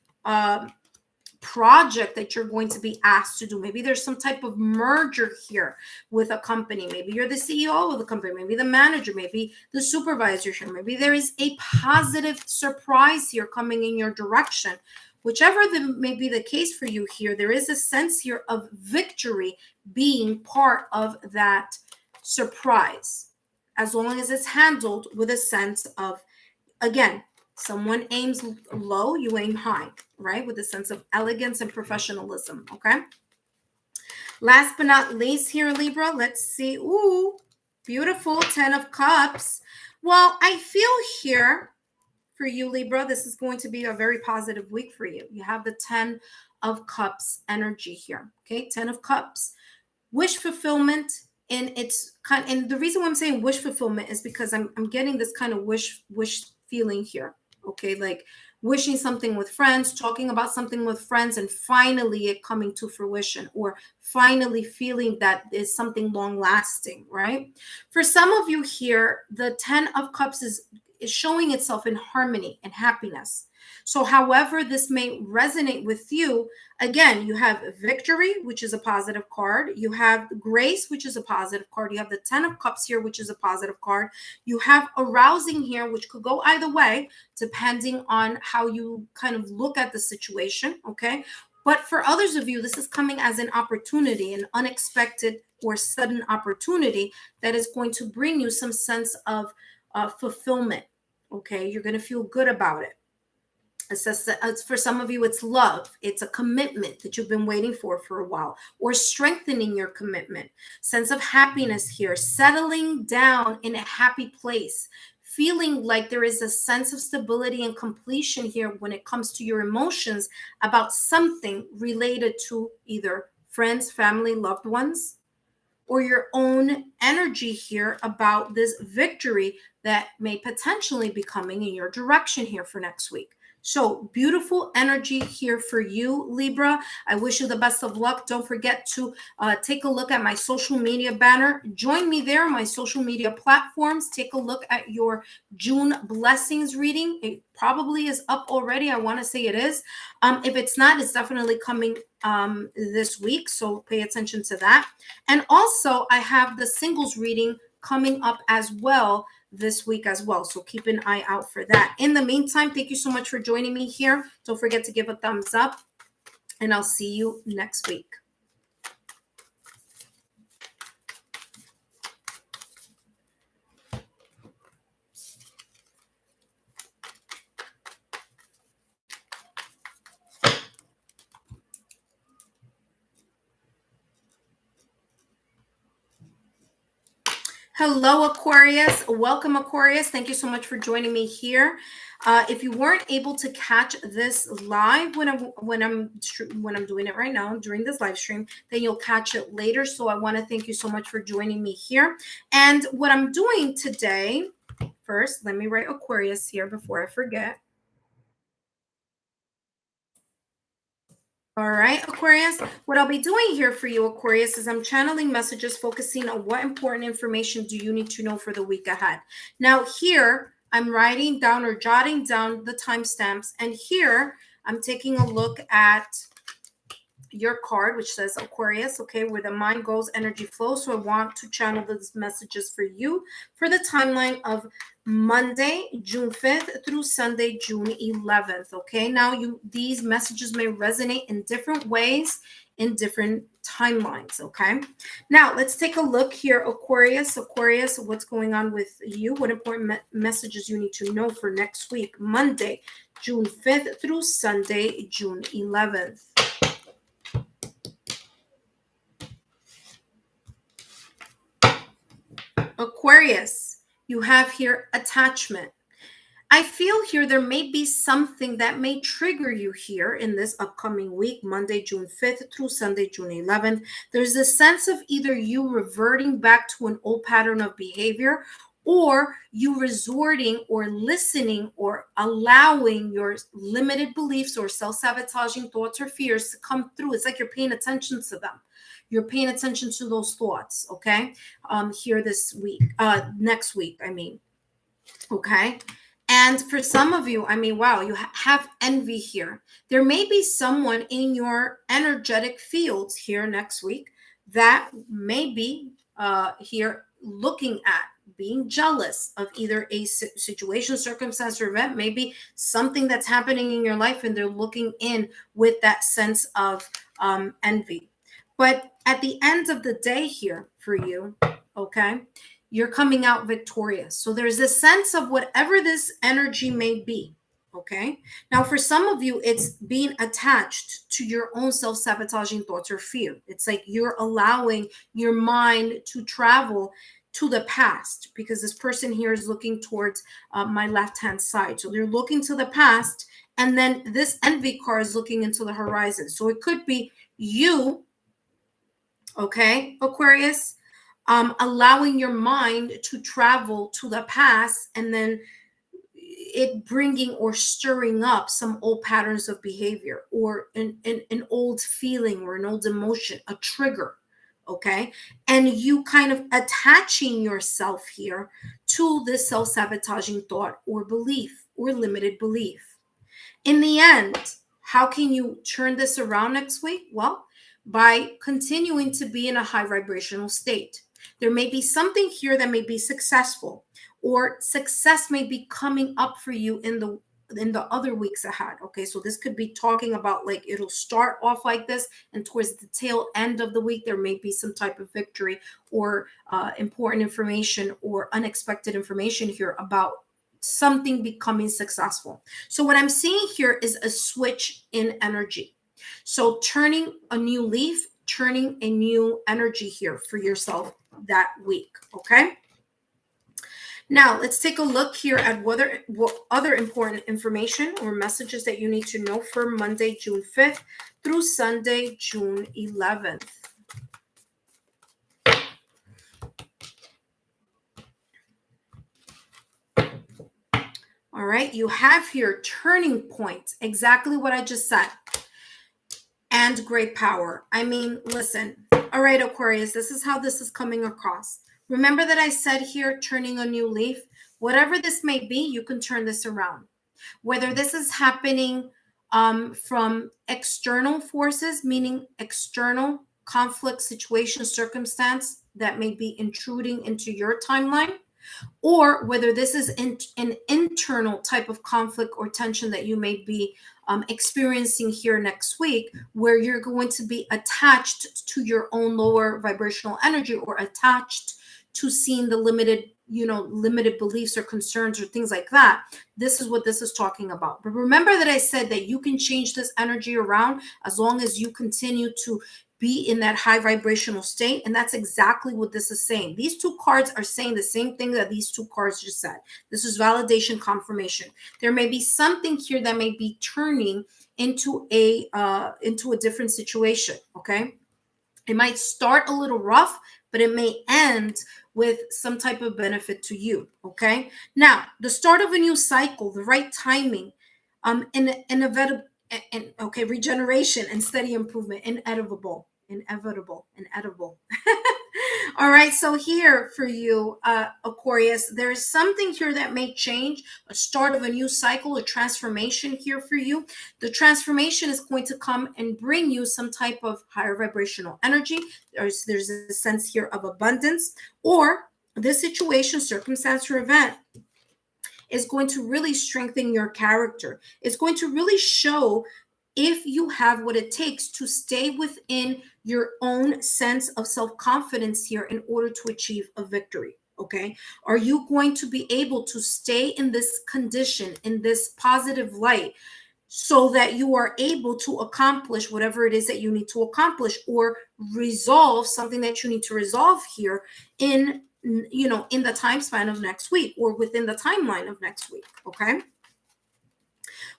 project that you're going to be asked to do. Maybe there's some type of merger here with a company. Maybe you're the CEO of the company, maybe the manager, maybe the supervisor here. Maybe there is a positive surprise here coming in your direction. Whichever may be the case for you here, there is a sense here of victory being part of that surprise, as long as it's handled with a sense of, again, someone aims low, you aim high, right? With a sense of elegance and professionalism, okay? Last but not least here, Libra, let's see. Ooh, beautiful 10 of Cups. Well, I feel here for you, Libra, this is going to be a very positive week for you. You have the 10 of Cups energy here, okay? 10 of Cups. Wish fulfillment, and it's kind of, and the reason why I'm saying wish fulfillment is because I'm getting this kind of wish feeling here. Okay, like wishing something with friends, talking about something with friends, and finally it coming to fruition, or finally feeling that is something long lasting, right? For some of you here, the 10 of Cups is showing itself in harmony and happiness. So however this may resonate with you, again, you have victory, which is a positive card. You have grace, which is a positive card. You have the 10 of Cups here, which is a positive card. You have arousing here, which could go either way, depending on how you kind of look at the situation, okay? But for others of you, this is coming as an opportunity, an unexpected or sudden opportunity that is going to bring you some sense of fulfillment, okay? You're going to feel good about it. It says that for some of you, it's love. It's a commitment that you've been waiting for a while, or strengthening your commitment. Sense of happiness here, settling down in a happy place, feeling like there is a sense of stability and completion here when it comes to your emotions about something related to either friends, family, loved ones, or your own energy here about this victory that may potentially be coming in your direction here for next week. So beautiful energy here for you, Libra. I wish you the best of luck. Don't forget to take a look at my social media banner. Join me there on my social media platforms. Take a look at your June blessings reading. It probably is up already. I want to say it is. If it's not, it's definitely coming this week. So pay attention to that. And also, I have the singles reading coming up as well this week as well. So keep an eye out for that. In the meantime, thank you so much for joining me here. Don't forget to give a thumbs up, and I'll see you next week. Hello, Aquarius. Welcome, Aquarius. Thank you so much for joining me here. If you weren't able to catch this live when I'm doing it right now during this live stream, then you'll catch it later. So I want to thank you so much for joining me here. And what I'm doing today, first, let me write Aquarius here before I forget. All right, Aquarius, what I'll be doing here for you, Aquarius, is I'm channeling messages focusing on what important information do you need to know for the week ahead. Now here, I'm writing down or jotting down the timestamps, and here I'm taking a look at your card, which says Aquarius, okay, where the mind goes, energy flows. So I want to channel these messages for you for the timeline of Monday, June 5th through Sunday, June 11th. Okay, now these messages may resonate in different ways in different timelines. Okay, now let's take a look here. Aquarius, what's going on with you? What important messages you need to know for next week, Monday, June 5th through Sunday, June 11th. Aquarius, you have here attachment. I feel here there may be something that may trigger you here in this upcoming week, Monday, June 5th through Sunday, June 11th. There's a sense of either you reverting back to an old pattern of behavior, or you resorting or listening or allowing your limited beliefs or self-sabotaging thoughts or fears to come through. It's like you're paying attention to them. You're paying attention to those thoughts, okay? Here this week, next week, I mean, okay? And for some of you, I mean, wow, you have envy here. There may be someone in your energetic fields here next week that may be here looking at being jealous of either a situation, circumstance, or event, maybe something that's happening in your life, and they're looking in with that sense of envy. But at the end of the day here for you, okay, you're coming out victorious. So there's a sense of whatever this energy may be. Okay. Now, for some of you, it's being attached to your own self-sabotaging thoughts or fear. It's like you're allowing your mind to travel to the past, because this person here is looking towards my left-hand side. So they're looking to the past, and then this envy card is looking into the horizon. So it could be you, okay, Aquarius, allowing your mind to travel to the past, and then it bringing or stirring up some old patterns of behavior, or an old feeling or an old emotion, a trigger, okay? And you kind of attaching yourself here to this self-sabotaging thought or belief or limited belief. In the end, how can you turn this around next week? Well, by continuing to be in a high vibrational state. There may be something here that may be successful, or success may be coming up for you in the other weeks ahead. Okay, so this could be talking about, like, it'll start off like this, and towards the tail end of the week there may be some type of victory or important information or unexpected information here about something becoming successful. So what I'm seeing here is a switch in energy. So turning a new leaf, turning a new energy here for yourself that week, okay? Now, let's take a look here at what other important information or messages that you need to know for Monday, June 5th through Sunday, June 11th. All right, you have here turning point, exactly what I just said, and great power. I mean, listen. All right, Aquarius, this is how this is coming across. Remember that I said here, turning a new leaf. Whatever this may be, you can turn this around. Whether this is happening from external forces, meaning external conflict, situation, circumstance that may be intruding into your timeline, or whether this is an internal type of conflict or tension that you may be experiencing here next week, where you're going to be attached to your own lower vibrational energy, or attached to seeing the limited beliefs or concerns or things like that. This is what this is talking about. But remember that I said that you can change this energy around as long as you continue to be in that high vibrational state. And that's exactly what this is saying. These two cards are saying the same thing that these two cards just said. This is validation, confirmation. There may be something here that may be turning into a different situation, okay? It might start a little rough, but it may end with some type of benefit to you, okay? Now, the start of a new cycle, the right timing, regeneration and steady improvement, inevitable. All right, so here for you, Aquarius, there is something here that may change, a start of a new cycle, a transformation here for you. The transformation is going to come and bring you some type of higher vibrational energy. There's a sense here of abundance, or this situation, circumstance, or event is going to really strengthen your character. It's going to really show if you have what it takes to stay within your own sense of self-confidence here in order to achieve a victory, okay? Are you going to be able to stay in this condition, in this positive light, so that you are able to accomplish whatever it is that you need to accomplish, or resolve something that you need to resolve here in in the time span of next week or within the timeline of next week. Okay.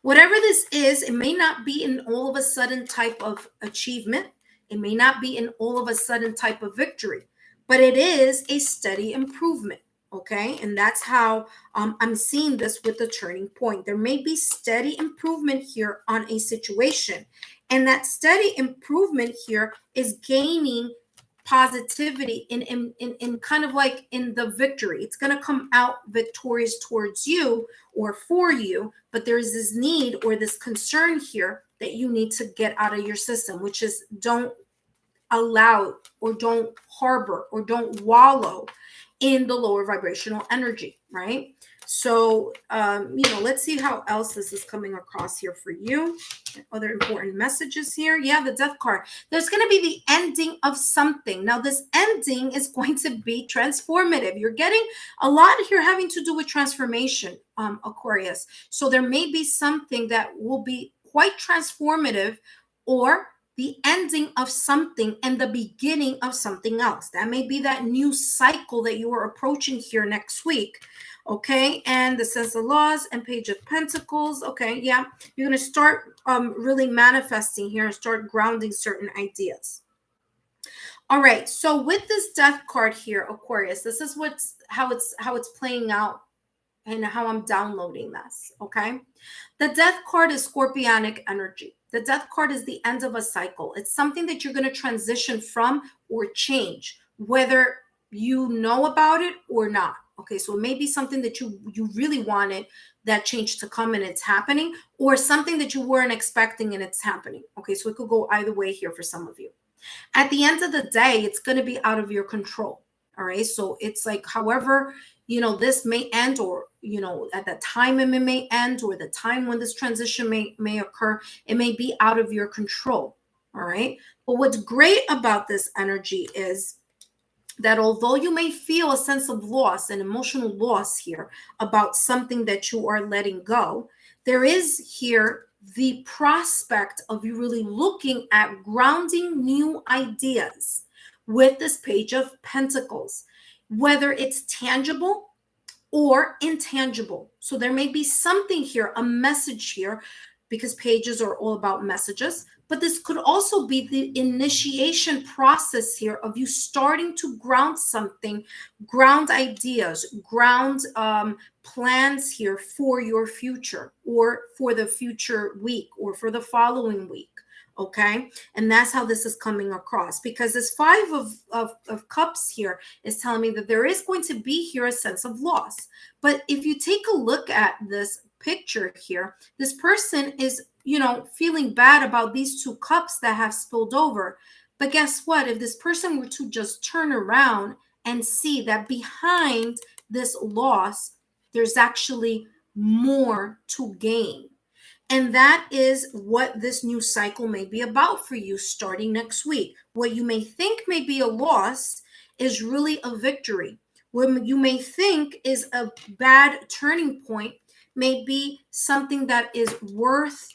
Whatever this is, it may not be an all of a sudden type of achievement. It may not be an all of a sudden type of victory, but it is a steady improvement. Okay. And that's how I'm seeing this with the turning point. There may be steady improvement here on a situation. And that steady improvement here is gaining positivity in kind of like in the victory. It's going to come out victorious towards you or for you, but there's this need or this concern here that you need to get out of your system, which is don't allow or don't harbor or don't wallow in the lower vibrational energy, right? So, let's see how else this is coming across here for you. Other important messages here. Yeah, the death card. There's going to be the ending of something. Now, this ending is going to be transformative. You're getting a lot here having to do with transformation, Aquarius. So there may be something that will be quite transformative, or the ending of something and the beginning of something else. That may be that new cycle that you are approaching here next week. Okay, and the Sense of Laws and Page of Pentacles. Okay, yeah, you're going to start really manifesting here and start grounding certain ideas. All right, so with this Death card here, Aquarius, this is how it's playing out and how I'm downloading this. Okay, the Death card is Scorpionic energy. The Death card is the end of a cycle. It's something that you're going to transition from or change, whether you know about it or not. Okay, so it may be something that you really wanted that change to come and it's happening, or something that you weren't expecting and it's happening. Okay, so it could go either way here for some of you. At the end of the day, it's going to be out of your control. All right, so it's like however, this may end, or, at the time it may end, or the time when this transition may occur, it may be out of your control. All right, but what's great about this energy is that although you may feel a sense of loss and emotional loss here about something that you are letting go, there is here the prospect of you really looking at grounding new ideas with this Page of Pentacles, whether it's tangible or intangible. So there may be something here, a message here, because pages are all about messages. But this could also be the initiation process here of you starting to ground something, ground ideas, ground plans here for your future, or for the future week, or for the following week. Okay, and that's how this is coming across, because this Five of Cups here is telling me that there is going to be here a sense of loss. But if you take a look at this picture here, this person is feeling bad about these two cups that have spilled over. But guess what? If this person were to just turn around and see that behind this loss, there's actually more to gain. And that is what this new cycle may be about for you starting next week. What you may think may be a loss is really a victory. What you may think is a bad turning point may be something that is worth,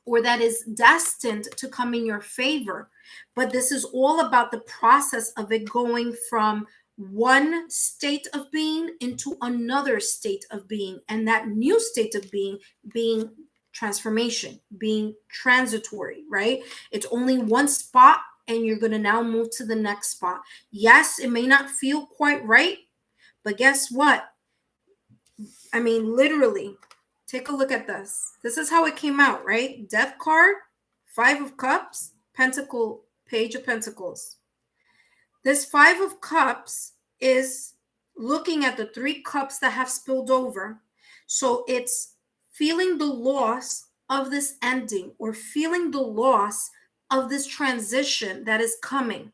or that is destined to come in your favor. But this is all about the process of it going from one state of being into another state of being, and that new state of being transformation, being transitory, right? It's only one spot and you're going to now move to the next spot. Yes, it may not feel quite right, but guess what? I mean, literally, take a look at this. This is how it came out, right? Death card, Five of Cups, Pentacle, Page of Pentacles. This Five of Cups is looking at the three cups that have spilled over. So it's feeling the loss of this ending, or feeling the loss of this transition that is coming.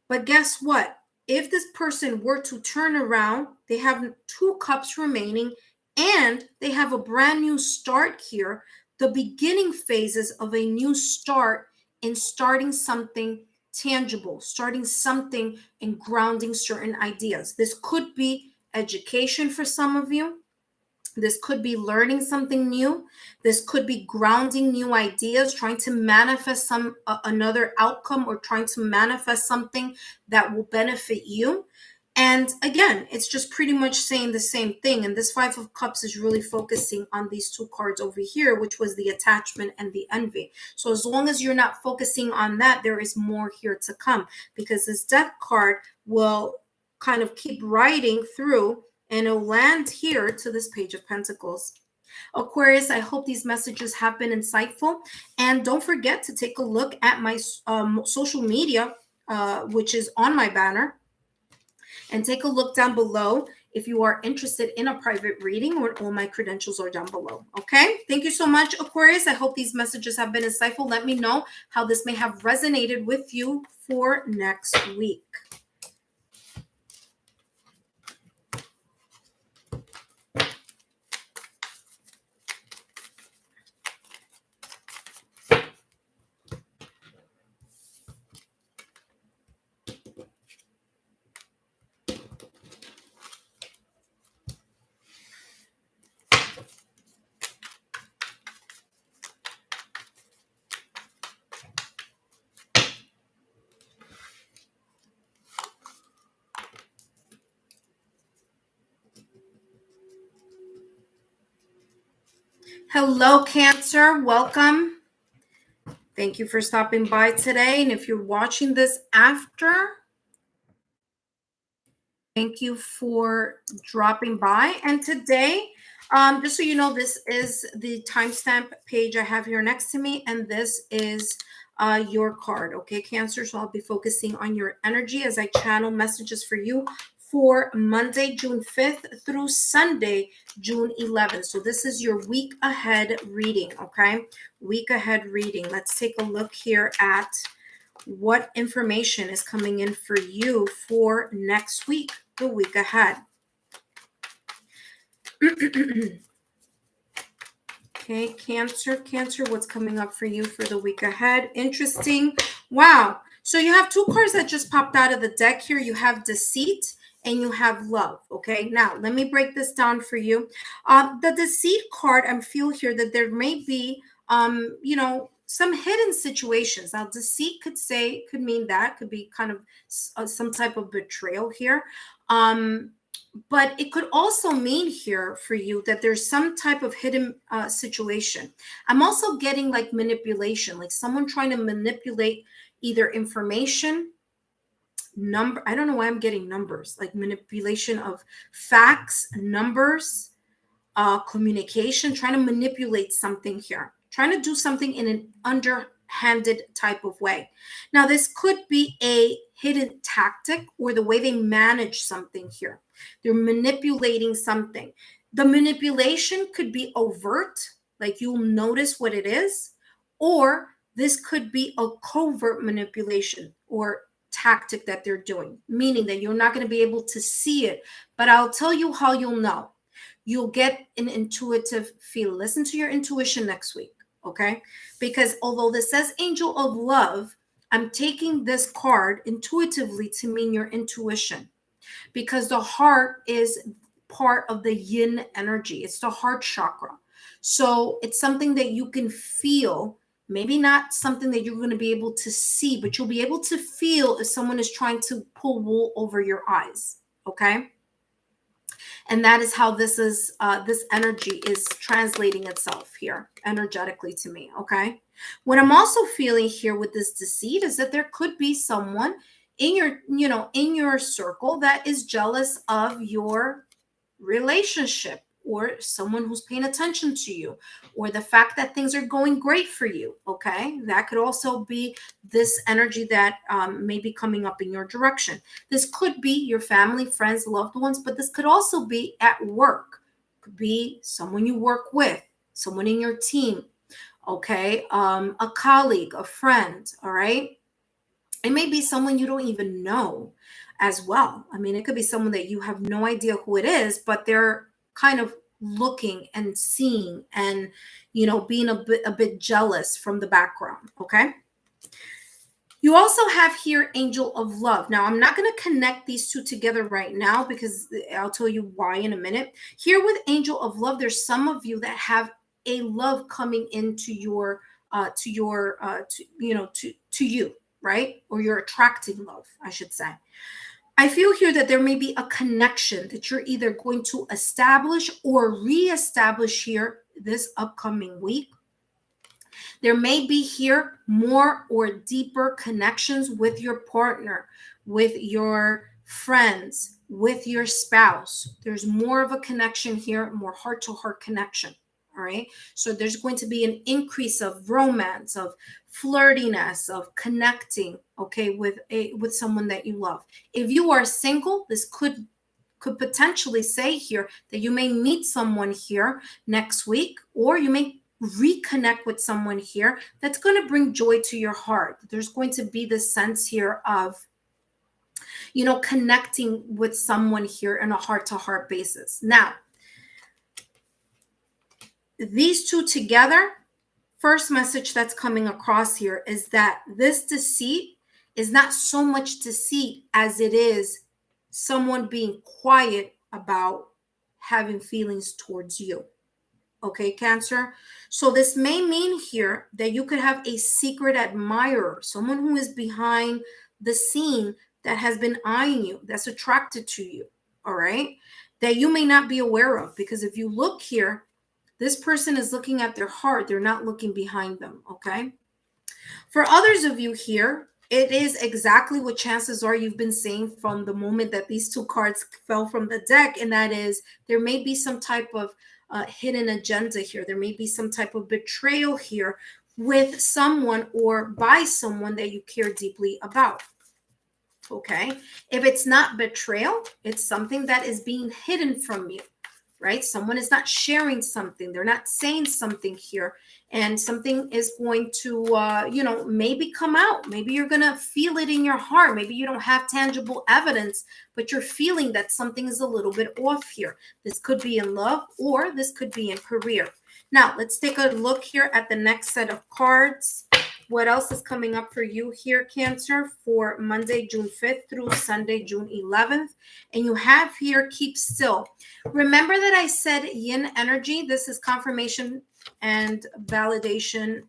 But guess what? If this person were to turn around, they have two cups remaining, and they have a brand new start here, the beginning phases of a new start in starting something tangible, starting something and grounding certain ideas. This could be education for some of you. This could be learning something new. This could be grounding new ideas, trying to manifest another outcome, or trying to manifest something that will benefit you. And again, it's just pretty much saying the same thing. And this Five of Cups is really focusing on these two cards over here, which was the attachment and the envy. So as long as you're not focusing on that, there is more here to come, because this Death card will kind of keep riding through, and it'll land here to this Page of Pentacles. Aquarius, I hope these messages have been insightful. And don't forget to take a look at my social media, which is on my banner. And take a look down below if you are interested in a private reading, or all my credentials are down below. Okay, thank you so much, Aquarius. I hope these messages have been insightful. Let me know how this may have resonated with you for next week. Hello, Cancer. Welcome. Thank you for stopping by today. And if you're watching this after, thank you for dropping by. And today, just so you know, this is the timestamp page I have here next to me, and this is your card. Okay, Cancer. So I'll be focusing on your energy as I channel messages for you for Monday, June 5th through Sunday, June 11th. So this is your week ahead reading, okay? Week ahead reading. Let's take a look here at what information is coming in for you for next week, the week ahead. Okay, Cancer, what's coming up for you for the week ahead? Interesting. Wow. So you have two cards that just popped out of the deck here. You have Deceit and you have Love. Okay, now let me break this down for you. The Deceit card, I feel here that there may be, some hidden situations. Now, deceit could mean that, could be kind of some type of betrayal here. But it could also mean here for you that there's some type of hidden situation. I'm also getting like manipulation, like someone trying to manipulate either information, I don't know why I'm getting numbers, like manipulation of facts, numbers, communication, trying to manipulate something here, trying to do something in an underhanded type of way. Now, this could be a hidden tactic or the way they manage something here. They're manipulating something. The manipulation could be overt, like you'll notice what it is, or this could be a covert manipulation or tactic that they're doing, meaning that you're not going to be able to see it. But I'll tell you how you'll know. You'll get an intuitive feel. Listen to your intuition next week, okay? Because although this says Angel of Love, I'm taking this card intuitively to mean your intuition, because the heart is part of the yin energy. It's the heart chakra. So it's something that you can feel, maybe not something that you're going to be able to see, but you'll be able to feel if someone is trying to pull wool over your eyes, okay? And that is how this energy is translating itself here energetically to me, okay? What I'm also feeling here with this deceit is that there could be someone in your circle that is jealous of your relationship, or someone who's paying attention to you, or the fact that things are going great for you, okay? That could also be this energy that may be coming up in your direction. This could be your family, friends, loved ones, but this could also be at work. It could be someone you work with, someone in your team, okay? A colleague, a friend, all right? It may be someone you don't even know as well. I mean, it could be someone that you have no idea who it is, but they're kind of looking and seeing and, being a bit jealous from the background, okay? You also have here Angel of Love. Now, I'm not going to connect these two together right now because I'll tell you why in a minute. Here with Angel of Love, there's some of you that have a love coming into to you, right? Or you're attracting love, I should say. I feel here that there may be a connection that you're either going to establish or reestablish here this upcoming week. There may be here more or deeper connections with your partner, with your friends, with your spouse. There's more of a connection here, more heart-to-heart connection. All right. So there's going to be an increase of romance, of flirtiness, of connecting, okay, with someone that you love. If you are single, this could potentially say here that you may meet someone here next week, or you may reconnect with someone here that's going to bring joy to your heart. There's going to be this sense here of, you know, connecting with someone here on a heart-to-heart basis. Now, these two together, first message that's coming across here is that this deceit is not so much deceit as it is someone being quiet about having feelings towards you. Okay, Cancer? So this may mean here that you could have a secret admirer, someone who is behind the scene that has been eyeing you, that's attracted to you, all right? That you may not be aware of, because if you look here, this person is looking at their heart. They're not looking behind them, okay? For others of you here, it is exactly what chances are you've been saying from the moment that these two cards fell from the deck, and that is there may be some type of hidden agenda here. There may be some type of betrayal here with someone or by someone that you care deeply about. Okay? If it's not betrayal, it's something that is being hidden from you, right? Someone is not sharing something. They're not saying something here, and something is going to, you know, maybe come out. Maybe you're going to feel it in your heart. Maybe you don't have tangible evidence, but you're feeling that something is a little bit off here. This could be in love, or this could be in career. Now, let's take a look here at the next set of cards. What else is coming up for you here, Cancer, for Monday, June 5th through Sunday, June 11th? And you have here, keep still. Remember that I said yin energy. This is confirmation and validation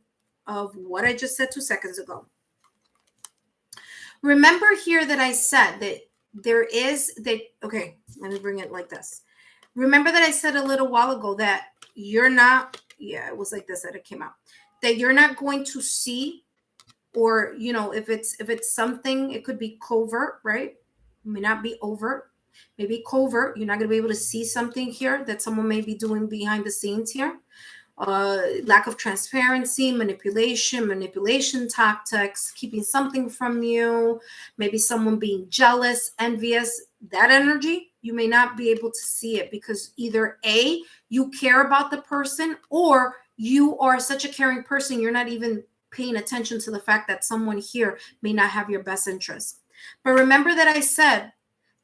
of what I just said 2 seconds ago. Remember here that I said that there is that, okay, let me bring it like this. Remember that I said a little while ago that you're not, yeah, it was like this that it came out, that you're not going to see, or, you know, if it's something, it could be covert, right? It may not be overt, maybe covert. You're not going to be able to see something here that someone may be doing behind the scenes here. Lack of transparency, manipulation tactics, keeping something from you, maybe someone being jealous, envious. That energy, you may not be able to see it because either A, you care about the person, or you are such a caring person, you're not even paying attention to the fact that someone here may not have your best interest. But remember that I said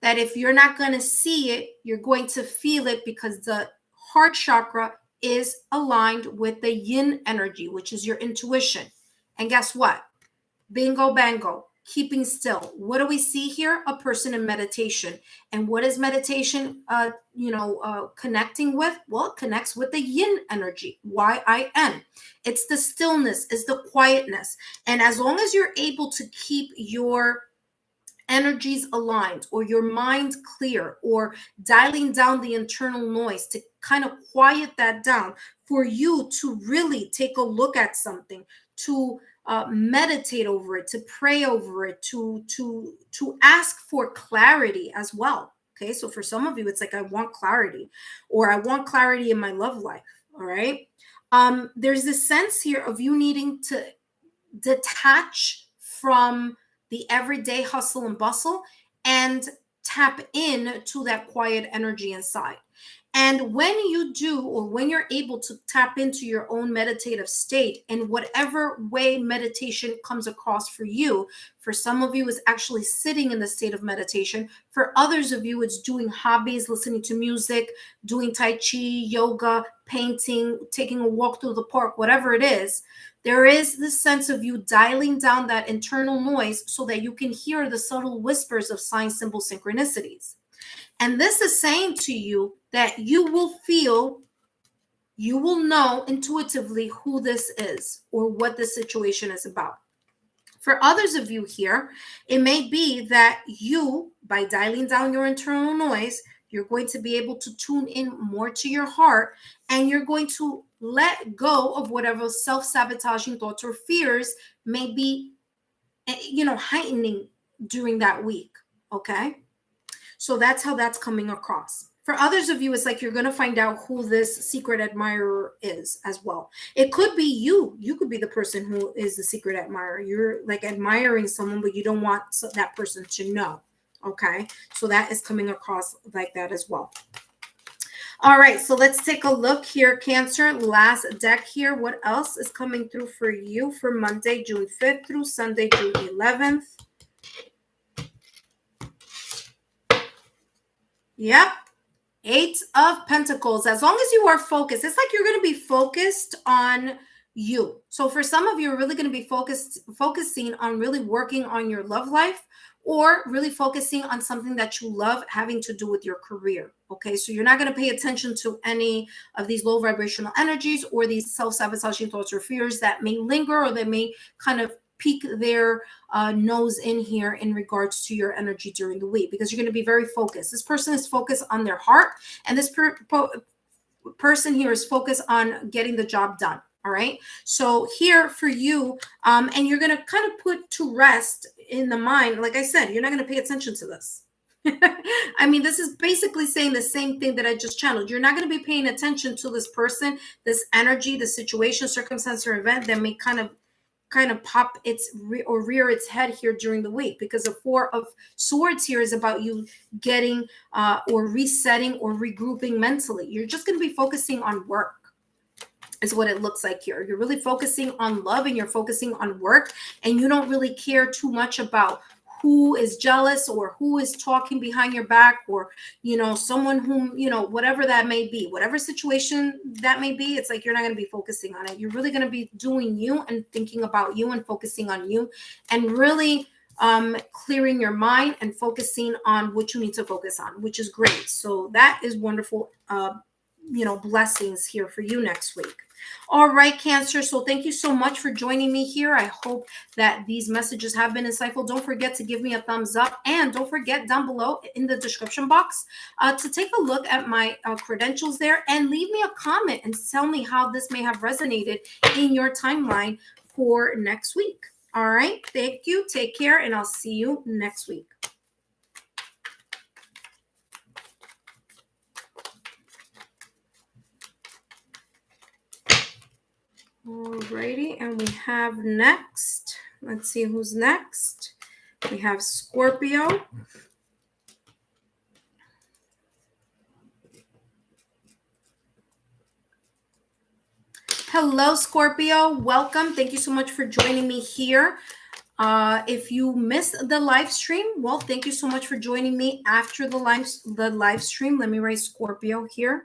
that if you're not going to see it, you're going to feel it, because the heart chakra is aligned with the yin energy, which is your intuition. And guess what? Bingo bango, keeping still. What do we see here? A person in meditation. And what is meditation, connecting with? Well, it connects with the yin energy, Y-I-N. It's the stillness, it's the quietness. And as long as you're able to keep your energies aligned, or your mind clear, or dialing down the internal noise to kind of quiet that down for you to really take a look at something, to meditate over it, to pray over it, to ask for clarity as well. Okay, so for some of you, it's like, I want clarity, or I want clarity in my love life. All right. There's this sense here of you needing to detach from the everyday hustle and bustle and tap in to that quiet energy inside. And when you do, or when you're able to tap into your own meditative state in whatever way meditation comes across for you, for some of you, it's actually sitting in the state of meditation. For others of you, it's doing hobbies, listening to music, doing Tai Chi, yoga, painting, taking a walk through the park, whatever it is. There is this sense of you dialing down that internal noise so that you can hear the subtle whispers of sign, symbol, synchronicities. And this is saying to you that you will feel, you will know intuitively who this is or what the situation is about. For others of you here, it may be that you, by dialing down your internal noise, you're going to be able to tune in more to your heart, and you're going to let go of whatever self-sabotaging thoughts or fears may be, heightening during that week. Okay. So that's how that's coming across. For others of you, it's like you're going to find out who this secret admirer is as well. It could be you. You could be the person who is the secret admirer. You're like admiring someone, but you don't want that person to know. Okay. So that is coming across like that as well. All right. So let's take a look here. Cancer, last deck here. What else is coming through for you for Monday, June 5th through Sunday, June 11th? Yep. 8 of Pentacles. As long as you are focused, it's like you're going to be focused on you. So for some of you, you're really going to be focusing on really working on your love life, or really focusing on something that you love having to do with your career. Okay. So you're not going to pay attention to any of these low vibrational energies or these self-sabotaging thoughts or fears that may linger, or they may kind of peek their nose in here in regards to your energy during the week, because you're going to be very focused. This person is focused on their heart, and this person here is focused on getting the job done. All right. So here for you, and you're going to kind of put to rest in the mind. Like I said, you're not going to pay attention to this. I mean, this is basically saying the same thing that I just channeled. You're not going to be paying attention to this person, this energy, the situation, circumstance, or event that may kind of pop its or rear its head here during the week, because the 4 of Swords here is about you getting or resetting or regrouping mentally. You're just going to be focusing on work, is what it looks like here. You're really focusing on love, and you're focusing on work, and you don't really care too much about who is jealous or who is talking behind your back, or someone whom whatever that may be, whatever situation that may be. It's like you're not going to be focusing on it. You're really going to be doing you and thinking about you and focusing on you, and really clearing your mind and focusing on what you need to focus on, which is great. So that is wonderful blessings here for you next week. All right, Cancer. So thank you so much for joining me here. I hope that these messages have been insightful. Don't forget to give me a thumbs up, and don't forget down below in the description box to take a look at my credentials there, and leave me a comment and tell me how this may have resonated in your timeline for next week. All right. Thank you. Take care, and I'll see you next week. Alrighty, and we have next, let's see who's next. We have Scorpio. Hello, Scorpio. Welcome. Thank you so much for joining me here. If you missed the live stream, well, thank you so much for joining me after the live stream. Let me write Scorpio here.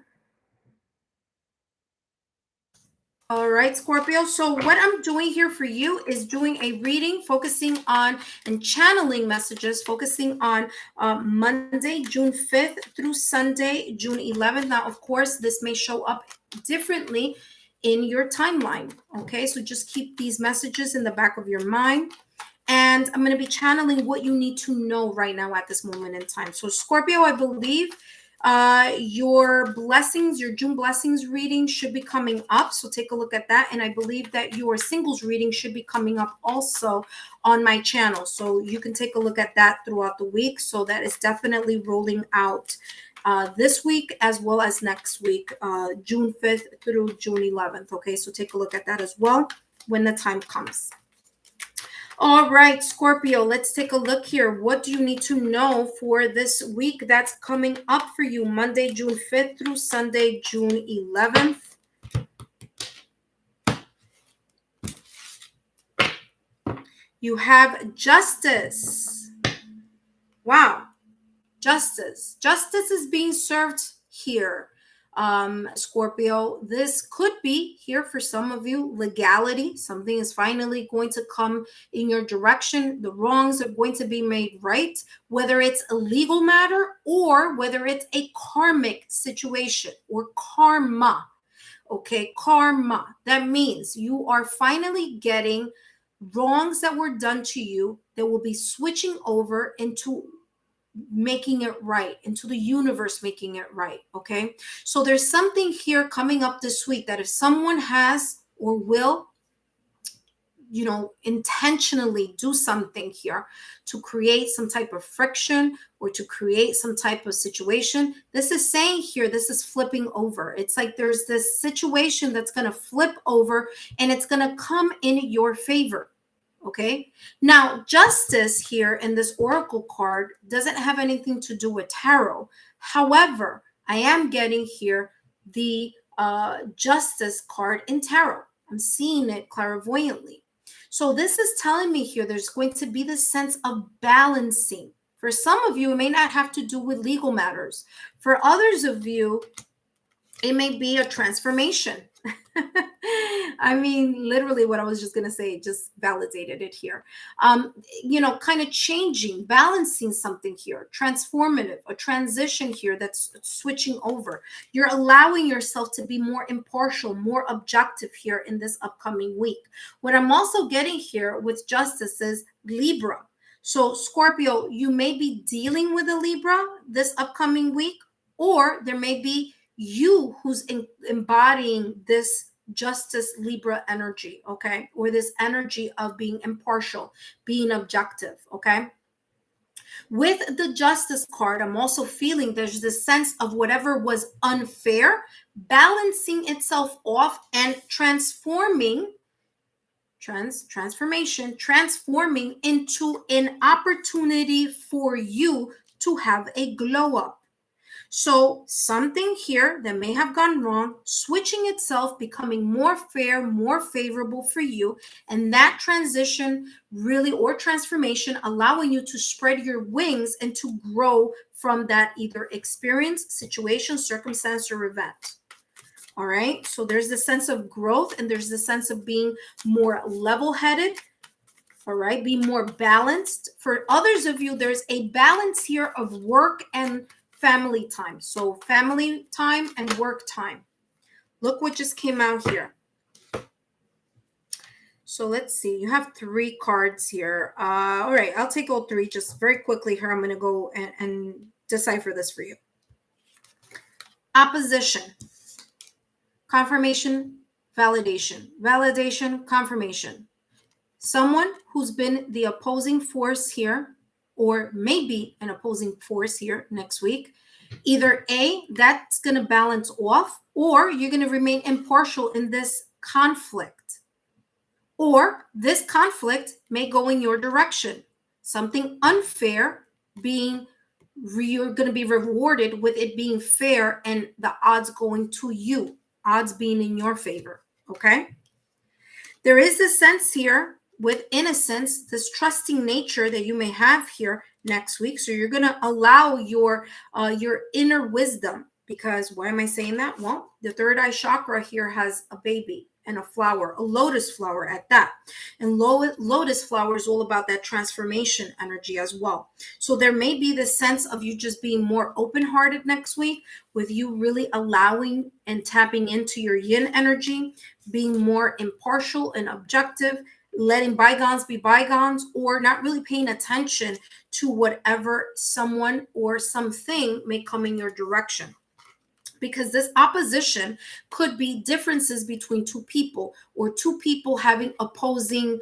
All right, Scorpio. So what I'm doing here for you is doing a reading, focusing on and channeling messages, focusing on Monday, June 5th through Sunday, June 11th. Now, of course, this may show up differently in your timeline. Okay, so just keep these messages in the back of your mind. And I'm going to be channeling what you need to know right now at this moment in time. So Scorpio, I believe your blessings, your June blessings reading should be coming up. So take a look at that. And I believe that your singles reading should be coming up also on my channel. So you can take a look at that throughout the week. So that is definitely rolling out this week as well as next week, June 5th through June 11th. Okay, so take a look at that as well when the time comes. All right, Scorpio, let's take a look here. What do you need to know for this week that's coming up for you? Monday, June 5th through Sunday, June 11th. You have Justice. Wow. Justice. Justice is being served here. Scorpio, this could be here for some of you, legality. Something is finally going to come in your direction. The wrongs are going to be made right, whether it's a legal matter or whether it's a karmic situation or karma. Okay, karma. That means you are finally getting wrongs that were done to you that will be switching over into making it right, into the universe making it right. Okay, so there's something here coming up this week that if someone has or will, you know, intentionally do something here to create some type of friction or to create some type of situation, this is saying here, this is flipping over. It's like there's this situation that's going to flip over and it's going to come in your favor. Okay, now justice here in this oracle card doesn't have anything to do with tarot. However, I am getting here the justice card in tarot. I'm seeing it clairvoyantly. So this is telling me here there's going to be this sense of balancing. For some of you, it may not have to do with legal matters. For others of you, it may be a transformation. I mean, literally what I was just going to say, just validated it here. You know, kind of changing, balancing something here, transformative, a transition here that's switching over. You're allowing yourself to be more impartial, more objective here in this upcoming week. What I'm also getting here with justice is Libra. So Scorpio, you may be dealing with a Libra this upcoming week, or there may be you who's embodying this justice Libra energy, okay, or this energy of being impartial, being objective. Okay, with the justice card, I'm also feeling there's this sense of whatever was unfair balancing itself off and transforming into an opportunity for you to have a glow up. So something here that may have gone wrong, switching itself, becoming more fair, more favorable for you. And that transition really, or transformation, allowing you to spread your wings and to grow from that either experience, situation, circumstance, or event. All right. So there's the sense of growth and there's the sense of being more level-headed. All right. Be more balanced. For others of you, there's a balance here of work and family time. So family time and work time. Look what just came out here. So let's see. You have 3 cards here. All right. I'll take all 3 just very quickly here. I'm going to go and decipher this for you. Opposition. Confirmation. Validation. Validation. Confirmation. Someone who's been the opposing force here, or maybe an opposing force here next week. Either A, that's going to balance off, or you're going to remain impartial in this conflict. Or this conflict may go in your direction. Something unfair being, you're going to be rewarded with it being fair and the odds going to you, odds being in your favor. Okay? There is this sense here with innocence, this trusting nature that you may have here next week. So you're going to allow your inner wisdom, because why am I saying that? Well, the third eye chakra here has a baby and a flower, a lotus flower at that. And lotus flower is all about that transformation energy as well. So there may be the sense of you just being more open-hearted next week, with you really allowing and tapping into your yin energy, being more impartial and objective, letting bygones be bygones, or not really paying attention to whatever someone or something may come in your direction. Because this opposition could be differences between 2 people, or 2 people having opposing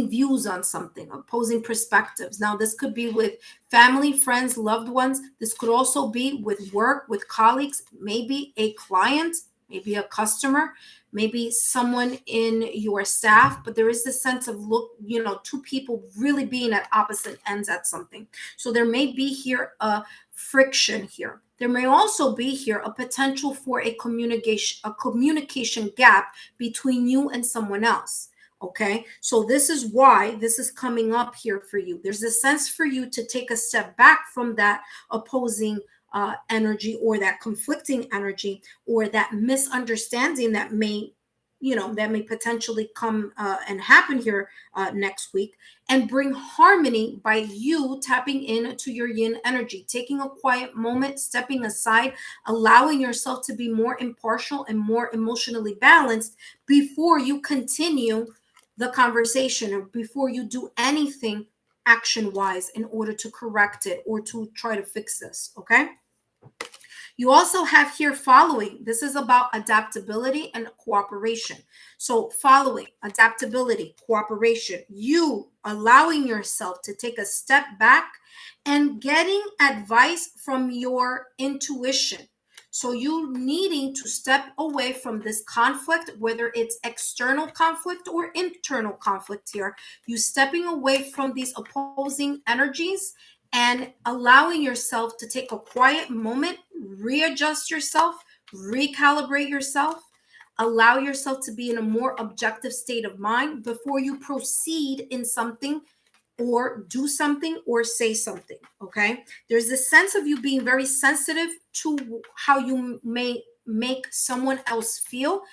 views on something, opposing perspectives. Now, this could be with family, friends, loved ones. This could also be with work, with colleagues, maybe a client, maybe a customer, maybe someone in your staff. But there is this sense of 2 people really being at opposite ends at something. So there may be here a friction here. There may also be here a potential for a communication gap between you and someone else. Okay, so this is why this is coming up here for you. There's a sense for you to take a step back from that opposing energy, or that conflicting energy, or that misunderstanding that may that may potentially come and happen here next week, and bring harmony by you tapping into your yin energy, taking a quiet moment, stepping aside, allowing yourself to be more impartial and more emotionally balanced before you continue the conversation or before you do anything action wise in order to correct it or to try to fix this. Okay. You also have here following. This is about adaptability and cooperation. So following, adaptability, cooperation, you allowing yourself to take a step back and getting advice from your intuition. So you needing to step away from this conflict, whether it's external conflict or internal conflict here. You stepping away from these opposing energies and allowing yourself to take a quiet moment, readjust yourself, recalibrate yourself, allow yourself to be in a more objective state of mind before you proceed in something or do something or say something. Okay. There's this sense of you being very sensitive to how you may make someone else feel.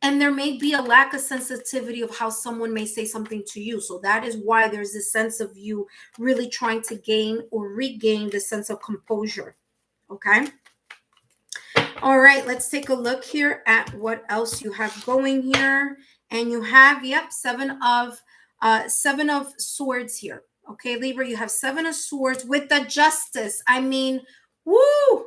And there may be a lack of sensitivity of how someone may say something to you. So that is why there's this sense of you really trying to gain or regain the sense of composure. Okay. All right, let's take a look here at what else you have going here. And you have, yep, seven of swords here. Okay, Libra, you have 7 of swords with the justice. I mean, woo!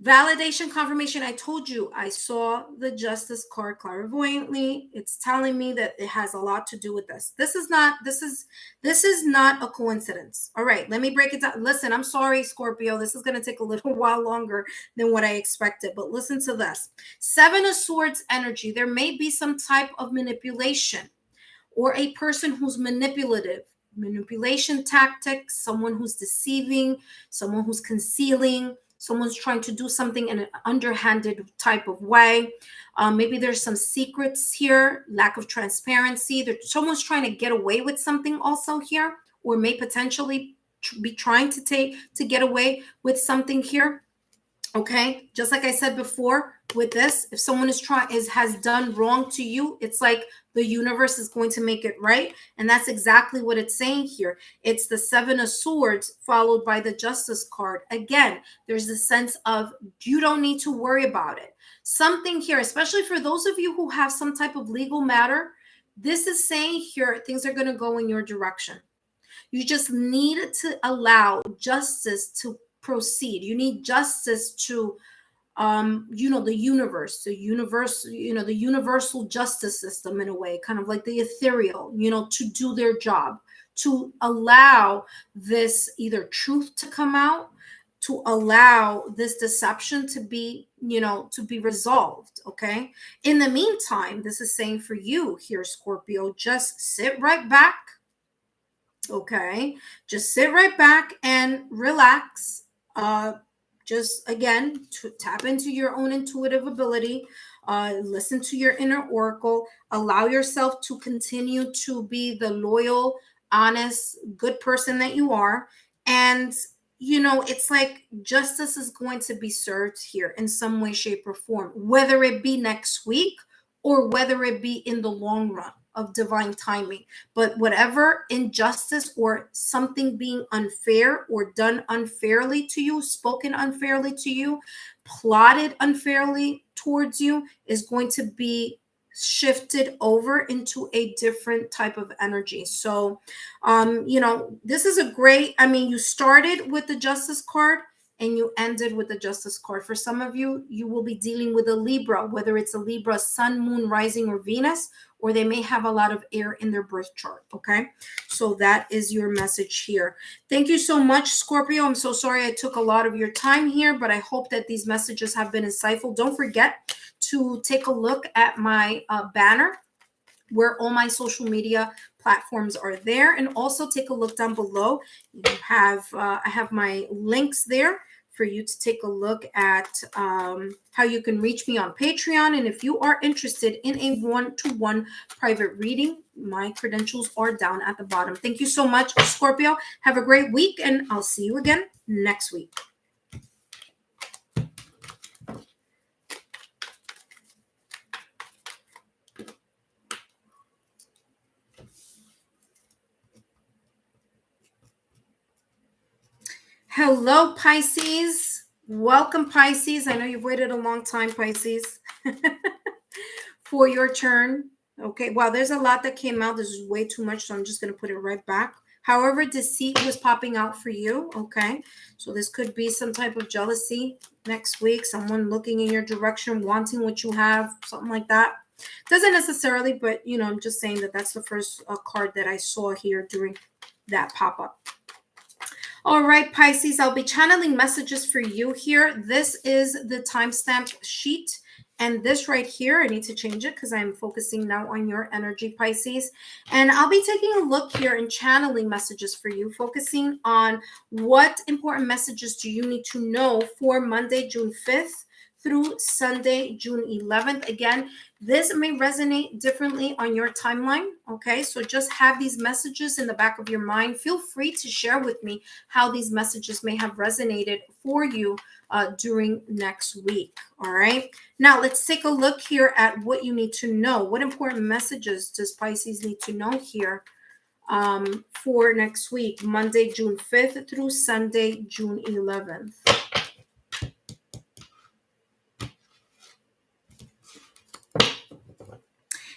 Validation, confirmation. I told you I saw the justice card clairvoyantly. It's telling me that it has a lot to do with this. This is not a coincidence. All right, let me break it down. Listen, I'm sorry, Scorpio. This is going to take a little while longer than what I expected, but listen to this. 7 of Swords energy. There may be some type of manipulation or a person who's manipulative. Manipulation tactics, someone who's deceiving, someone who's concealing, someone's trying to do something in an underhanded type of way. Maybe there's some secrets here, lack of transparency. Someone's trying to get away with something also here, or may potentially be trying to get away with something here. Okay, just like I said before, with this, if someone has done wrong to you, it's like the universe is going to make it right. And that's exactly what it's saying here. It's the 7 of Swords followed by the Justice card. Again, there's a sense of you don't need to worry about it. Something here, especially for those of you who have some type of legal matter, this is saying here things are going to go in your direction. You just need to allow justice to proceed. You need justice to the universal justice system, in a way, kind of like the ethereal, to do their job, to allow this either truth to come out, to allow this deception to be resolved. Okay. In the meantime, this is saying for you here, Scorpio, just sit right back. Okay. Just sit right back and relax. Just again, to tap into your own intuitive ability, listen to your inner oracle, allow yourself to continue to be the loyal, honest, good person that you are. And, it's like justice is going to be served here in some way, shape, or form, whether it be next week or whether it be in the long run of divine timing. But whatever injustice or something being unfair or done unfairly to you, spoken unfairly to you, plotted unfairly towards you, is going to be shifted over into a different type of energy. So, this is a great, you started with the Justice card and you ended with the Justice card. For some of you, you will be dealing with a Libra, whether it's a Libra, Sun, Moon, Rising, or Venus, or they may have a lot of air in their birth chart. Okay. So that is your message here. Thank you so much, Scorpio. I'm so sorry I took a lot of your time here, but I hope that these messages have been insightful. Don't forget to take a look at my banner where all my social media platforms are there, and also take a look down below. You have I have my links there for you to take a look at how you can reach me on Patreon. And if you are interested in a one-to-one private reading, my credentials are down at the bottom. Thank you so much, Scorpio. Have a great week, and I'll see you again next week. Hello, Pisces. Welcome, Pisces. I know you've waited a long time, Pisces, for your turn. Okay, wow, there's a lot that came out. This is way too much, so I'm just going to put it right back. However, deceit was popping out for you. Okay, so this could be some type of jealousy next week, someone looking in your direction, wanting what you have, something like that. Doesn't necessarily, but I'm just saying that that's the first card that I saw here during that pop up. All right, Pisces, I'll be channeling messages for you here. This is the timestamp sheet. And this right here, I need to change it because I'm focusing now on your energy, Pisces. And I'll be taking a look here and channeling messages for you, focusing on what important messages do you need to know for Monday, June 5th through Sunday, June 11th. Again, this may resonate differently on your timeline, okay? So just have these messages in the back of your mind. Feel free to share with me how these messages may have resonated for you during next week, all right? Now, let's take a look here at what you need to know. What important messages does Pisces need to know here for next week, Monday, June 5th through Sunday, June 11th?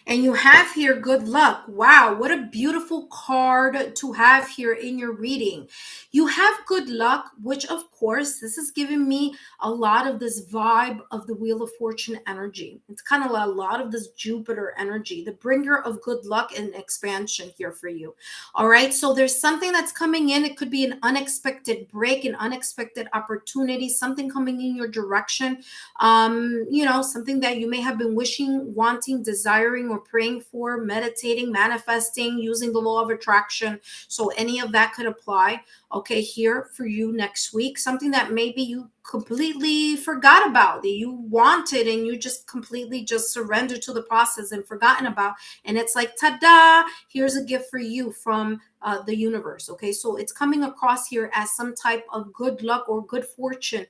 And you have here good luck. Wow, what a beautiful card to have here in your reading. You have good luck, which of course, this is giving me a lot of this vibe of the Wheel of Fortune energy. It's kind of a lot of this Jupiter energy, the bringer of good luck and expansion here for you. All right, so there's something that's coming in. It could be an unexpected break, an unexpected opportunity, something coming in your direction. Something that you may have been wishing, wanting, desiring, or praying for, meditating, manifesting, using the law of attraction. So any of that could apply, okay, here for you next week. Something that maybe you completely forgot about, that you wanted and you just completely just surrendered to the process and forgotten about. And it's like, ta-da, here's a gift for you from the universe. Okay, so it's coming across here as some type of good luck or good fortune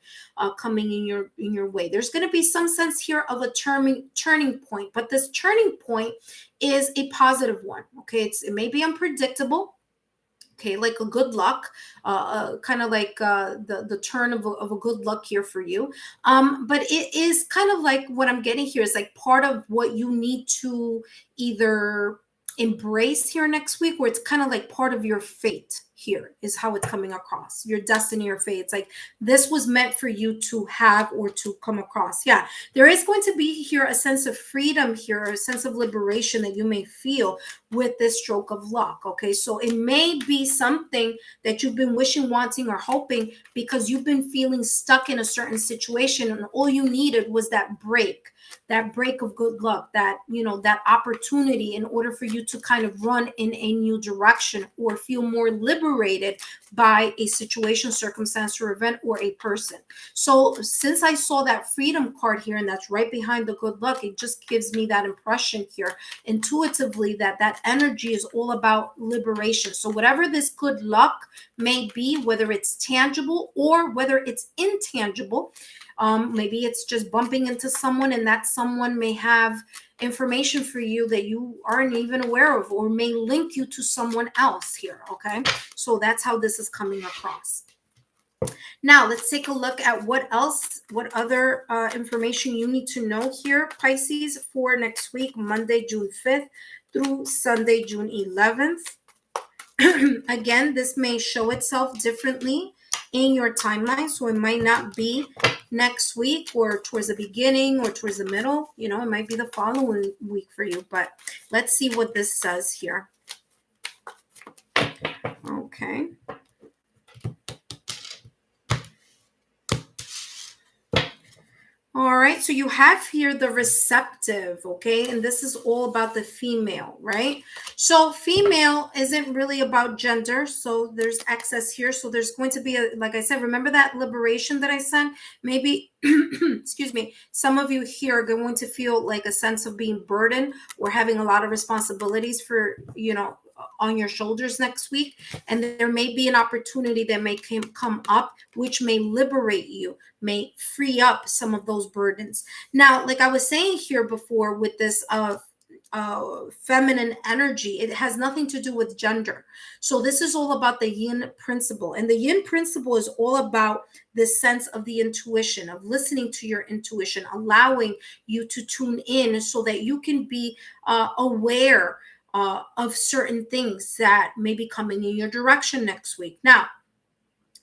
coming in your way. There's going to be some sense here of a turning point, but this turning point is a positive one. Okay, it may be unpredictable. Okay, like a good luck, kind of like the turn of a good luck here for you. But it is kind of like what I'm getting here is like part of what you need to either embrace here next week, where it's kind of like part of your fate here is how it's coming across, your destiny or fate. It's like this was meant for you to have or to come across. Yeah, there is going to be here a sense of freedom here, a sense of liberation that you may feel with this stroke of luck. Okay, so it may be something that you've been wishing, wanting, or hoping because you've been feeling stuck in a certain situation and all you needed was that break of good luck, that opportunity in order for you to kind of run in a new direction or feel more liberated by a situation, circumstance, or event, or a person. So since I saw that freedom card here, and that's right behind the good luck, it just gives me that impression here intuitively that energy is all about liberation. So whatever this good luck may be, whether it's tangible or whether it's intangible, maybe it's just bumping into someone and that someone may have information for you that you aren't even aware of or may link you to someone else here. Okay, so that's how this is coming across. Now let's take a look at what other information you need to know here, Pisces, for next week, Monday, June 5th through Sunday, June 11th. Again, this may show itself differently in your timeline, so it might not be next week or towards the beginning or towards the middle. It might be the following week for you, but let's see what this says here. Okay. All right, so you have here the receptive, okay? And this is all about the female, right? So female isn't really about gender, so there's excess here. So there's going to be, like I said, remember that liberation that I sent? Maybe, excuse me, some of you here are going to feel like a sense of being burdened or having a lot of responsibilities for, on your shoulders next week. And there may be an opportunity that may come up, which may liberate you, may free up some of those burdens. Now, like I was saying here before with this feminine energy. It has nothing to do with gender. So this is all about the yin principle. And the yin principle is all about this sense of the intuition, of listening to your intuition, allowing you to tune in so that you can be aware of certain things that may be coming in your direction next week. Now,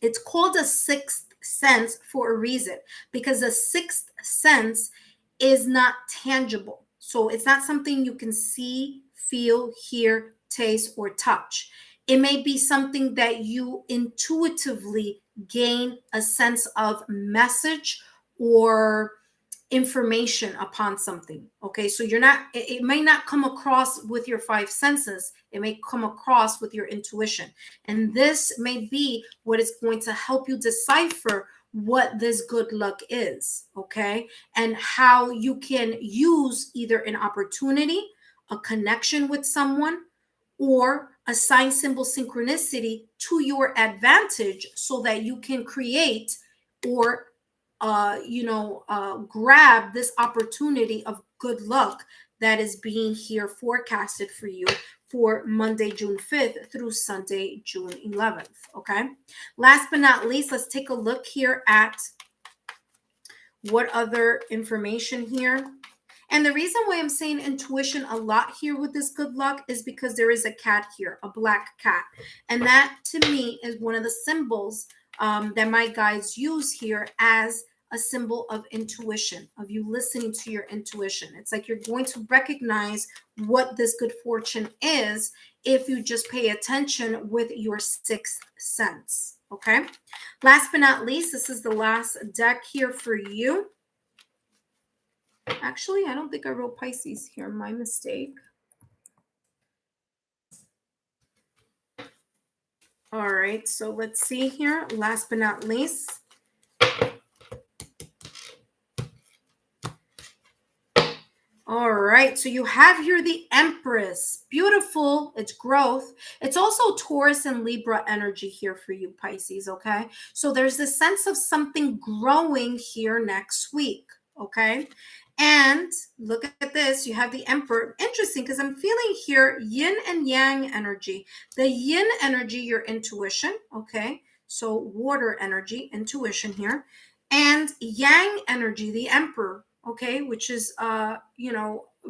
it's called a sixth sense for a reason, because the sixth sense is not tangible. So it's not something you can see, feel, hear, taste, or touch. It may be something that you intuitively gain a sense of message or information upon something. Okay, so you're not, it may not come across with your five senses, it may come across with your intuition, and this may be what is going to help you decipher what this good luck is. Okay, and how you can use either an opportunity, a connection with someone, or a sign, symbol, synchronicity to your advantage, so that you can create or grab this opportunity of good luck that is being here forecasted for you for Monday, June 5th through Sunday, June 11th. Okay. Last but not least, let's take a look here at what other information here. And the reason why I'm saying intuition a lot here with this good luck is because there is a cat here, a black cat. And that to me is one of the symbols that my guides use here as a symbol of intuition, of you listening to your intuition. It's like you're going to recognize what this good fortune is if you just pay attention with your sixth sense. Okay. Last but not least, this is the last deck here for you. Actually, I don't think I wrote Pisces here. My mistake. All right, so let's see here. Last but not least. All right, so you have here the Empress. Beautiful. It's growth. It's also Taurus and Libra energy here for you, Pisces, okay? So there's this sense of something growing here next week, okay? And look at this. You have the Emperor. Interesting, because I'm feeling here yin and yang energy. The yin energy, your intuition, okay? So water energy, intuition here. And yang energy, the Emperor, okay, which is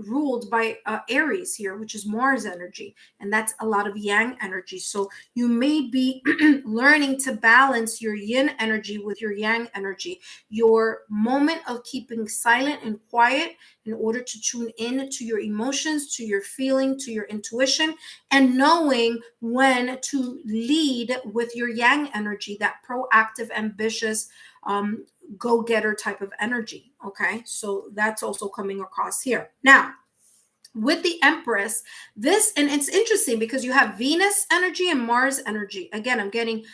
ruled by Aries here, which is Mars energy, and that's a lot of yang energy. So you may be learning to balance your yin energy with your yang energy, your moment of keeping silent and quiet in order to tune in to your emotions, to your feeling, to your intuition, and knowing when to lead with your yang energy, that proactive, ambitious, go-getter type of energy. Okay, so that's also coming across here. Now, with the Empress, this, and it's interesting because you have Venus energy and Mars energy. Again, I'm getting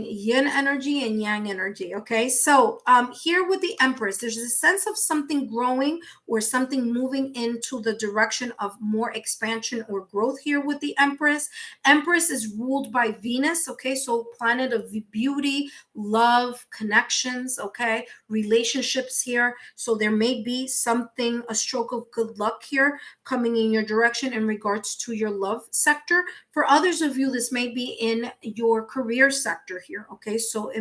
yin energy and yang energy. Okay, so here with the Empress, there's a sense of something growing or something moving into the direction of more expansion or growth here with the Empress. Empress is ruled by Venus. Okay, so planet of beauty, love, connections, okay, relationships here. So there may be something, a stroke of good luck here coming in your direction in regards to your love sector. For others of you, this may be in your career sector here. Okay, so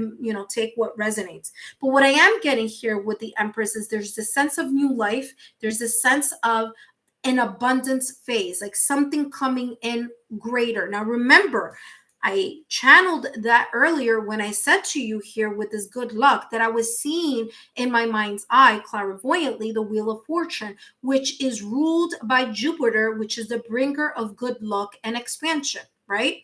take what resonates. But what I am getting here with the Empress is there's this sense of new life. There's this sense of an abundance phase, like something coming in greater. Now remember, I channeled that earlier when I said to you here with this good luck that I was seeing in my mind's eye clairvoyantly the Wheel of Fortune, which is ruled by Jupiter, which is the bringer of good luck and expansion, right?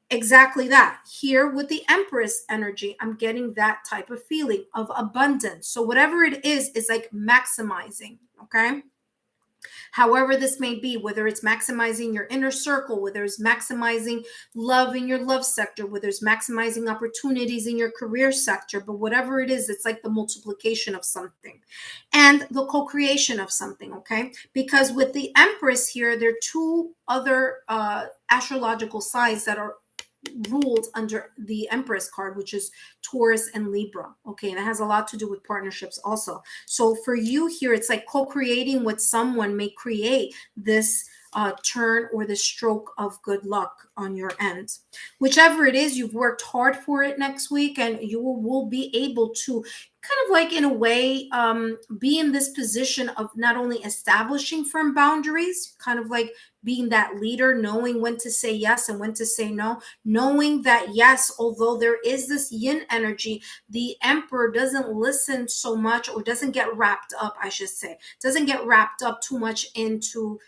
Exactly that. Here with the Empress energy, I'm getting that type of feeling of abundance. So whatever it is like maximizing, okay? However this may be, whether it's maximizing your inner circle, whether it's maximizing love in your love sector, whether it's maximizing opportunities in your career sector, but whatever it is, it's like the multiplication of something and the co-creation of something, okay? Because with the Empress here, there are two other astrological signs that are ruled under the Empress card, which is Taurus and Libra. Okay, and it has a lot to do with partnerships also. So for you here, it's like co-creating with someone may create this turn or the stroke of good luck on your end. Whichever it is, you've worked hard for it next week, and you will be able to kind of like in a way be in this position of not only establishing firm boundaries, kind of like being that leader, knowing when to say yes and when to say no, knowing that yes, although there is this yin energy, the emperor doesn't listen so much, or doesn't get wrapped up, I should say, doesn't get wrapped up too much into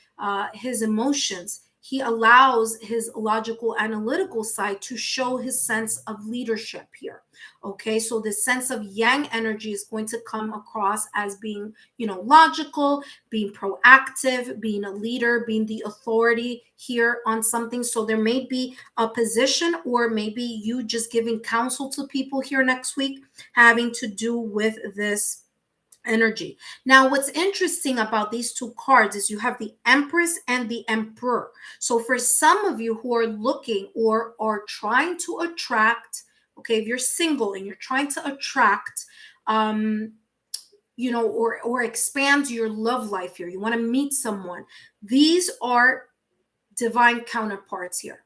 his emotions. He allows his logical, analytical side to show his sense of leadership here. Okay, so the sense of yang energy is going to come across as being, logical, being proactive, being a leader, being the authority here on something. So there may be a position, or maybe you just giving counsel to people here next week having to do with this energy. Now, what's interesting about these two cards is you have the Empress and the Emperor. So for some of you who are looking or are trying to attract, okay, if you're single and you're trying to attract, or expand your love life here, you want to meet someone, these are divine counterparts here.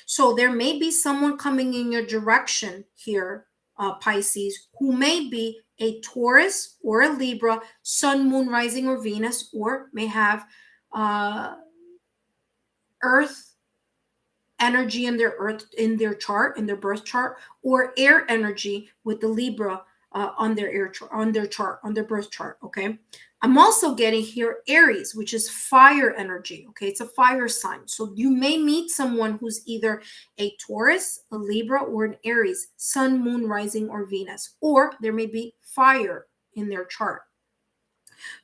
So there may be someone coming in your direction here, Pisces, who may be a Taurus or a Libra, Sun, Moon, Rising, or Venus, or may have Earth energy in their chart, in their birth chart, or air energy with the Libra on their birth chart. Okay, I'm also getting here Aries, which is fire energy. Okay, it's a fire sign. So you may meet someone who's either a Taurus, a Libra, or an Aries, Sun, Moon, Rising, or Venus, or there may be fire in their chart.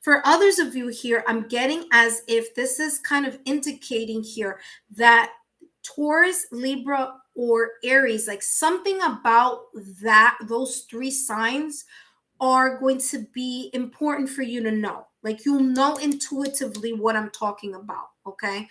For others of you here, I'm getting as if this is kind of indicating here that Taurus, Libra, or Aries, like something about those three signs are going to be important for you to know. Like you'll know intuitively what I'm talking about, okay,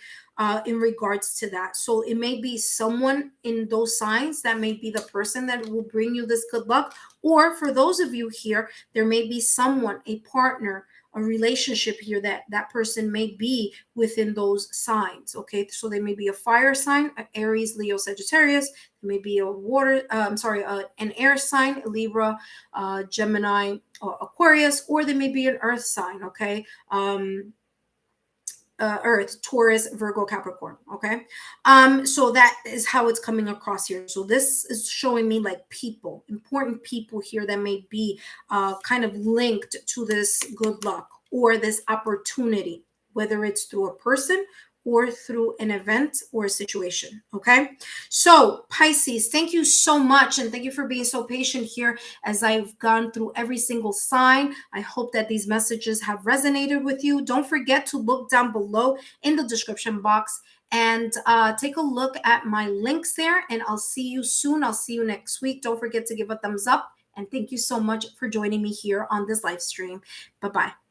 in regards to that. So it may be someone in those signs that may be the person that will bring you this good luck. Or for those of you here, there may be someone, a partner, a relationship here that person may be within those signs. Okay, so they may be a fire sign, Aries, Leo, Sagittarius. Maybe an air sign, Libra, Gemini, or Aquarius, or they may be an earth sign. Okay, Earth, Taurus, Virgo, Capricorn. Okay, so that is how it's coming across here. So this is showing me like people, important people here that may be kind of linked to this good luck or this opportunity, whether it's through a person or through an event or a situation. Okay, so Pisces, thank you so much, and thank you for being so patient here as I've gone through every single sign. I hope that these messages have resonated with you. Don't forget to look down below in the description box and take a look at my links there, and I'll see you soon. I'll see you next week. Don't forget to give a thumbs up, and thank you so much for joining me here on this live stream. Bye-bye.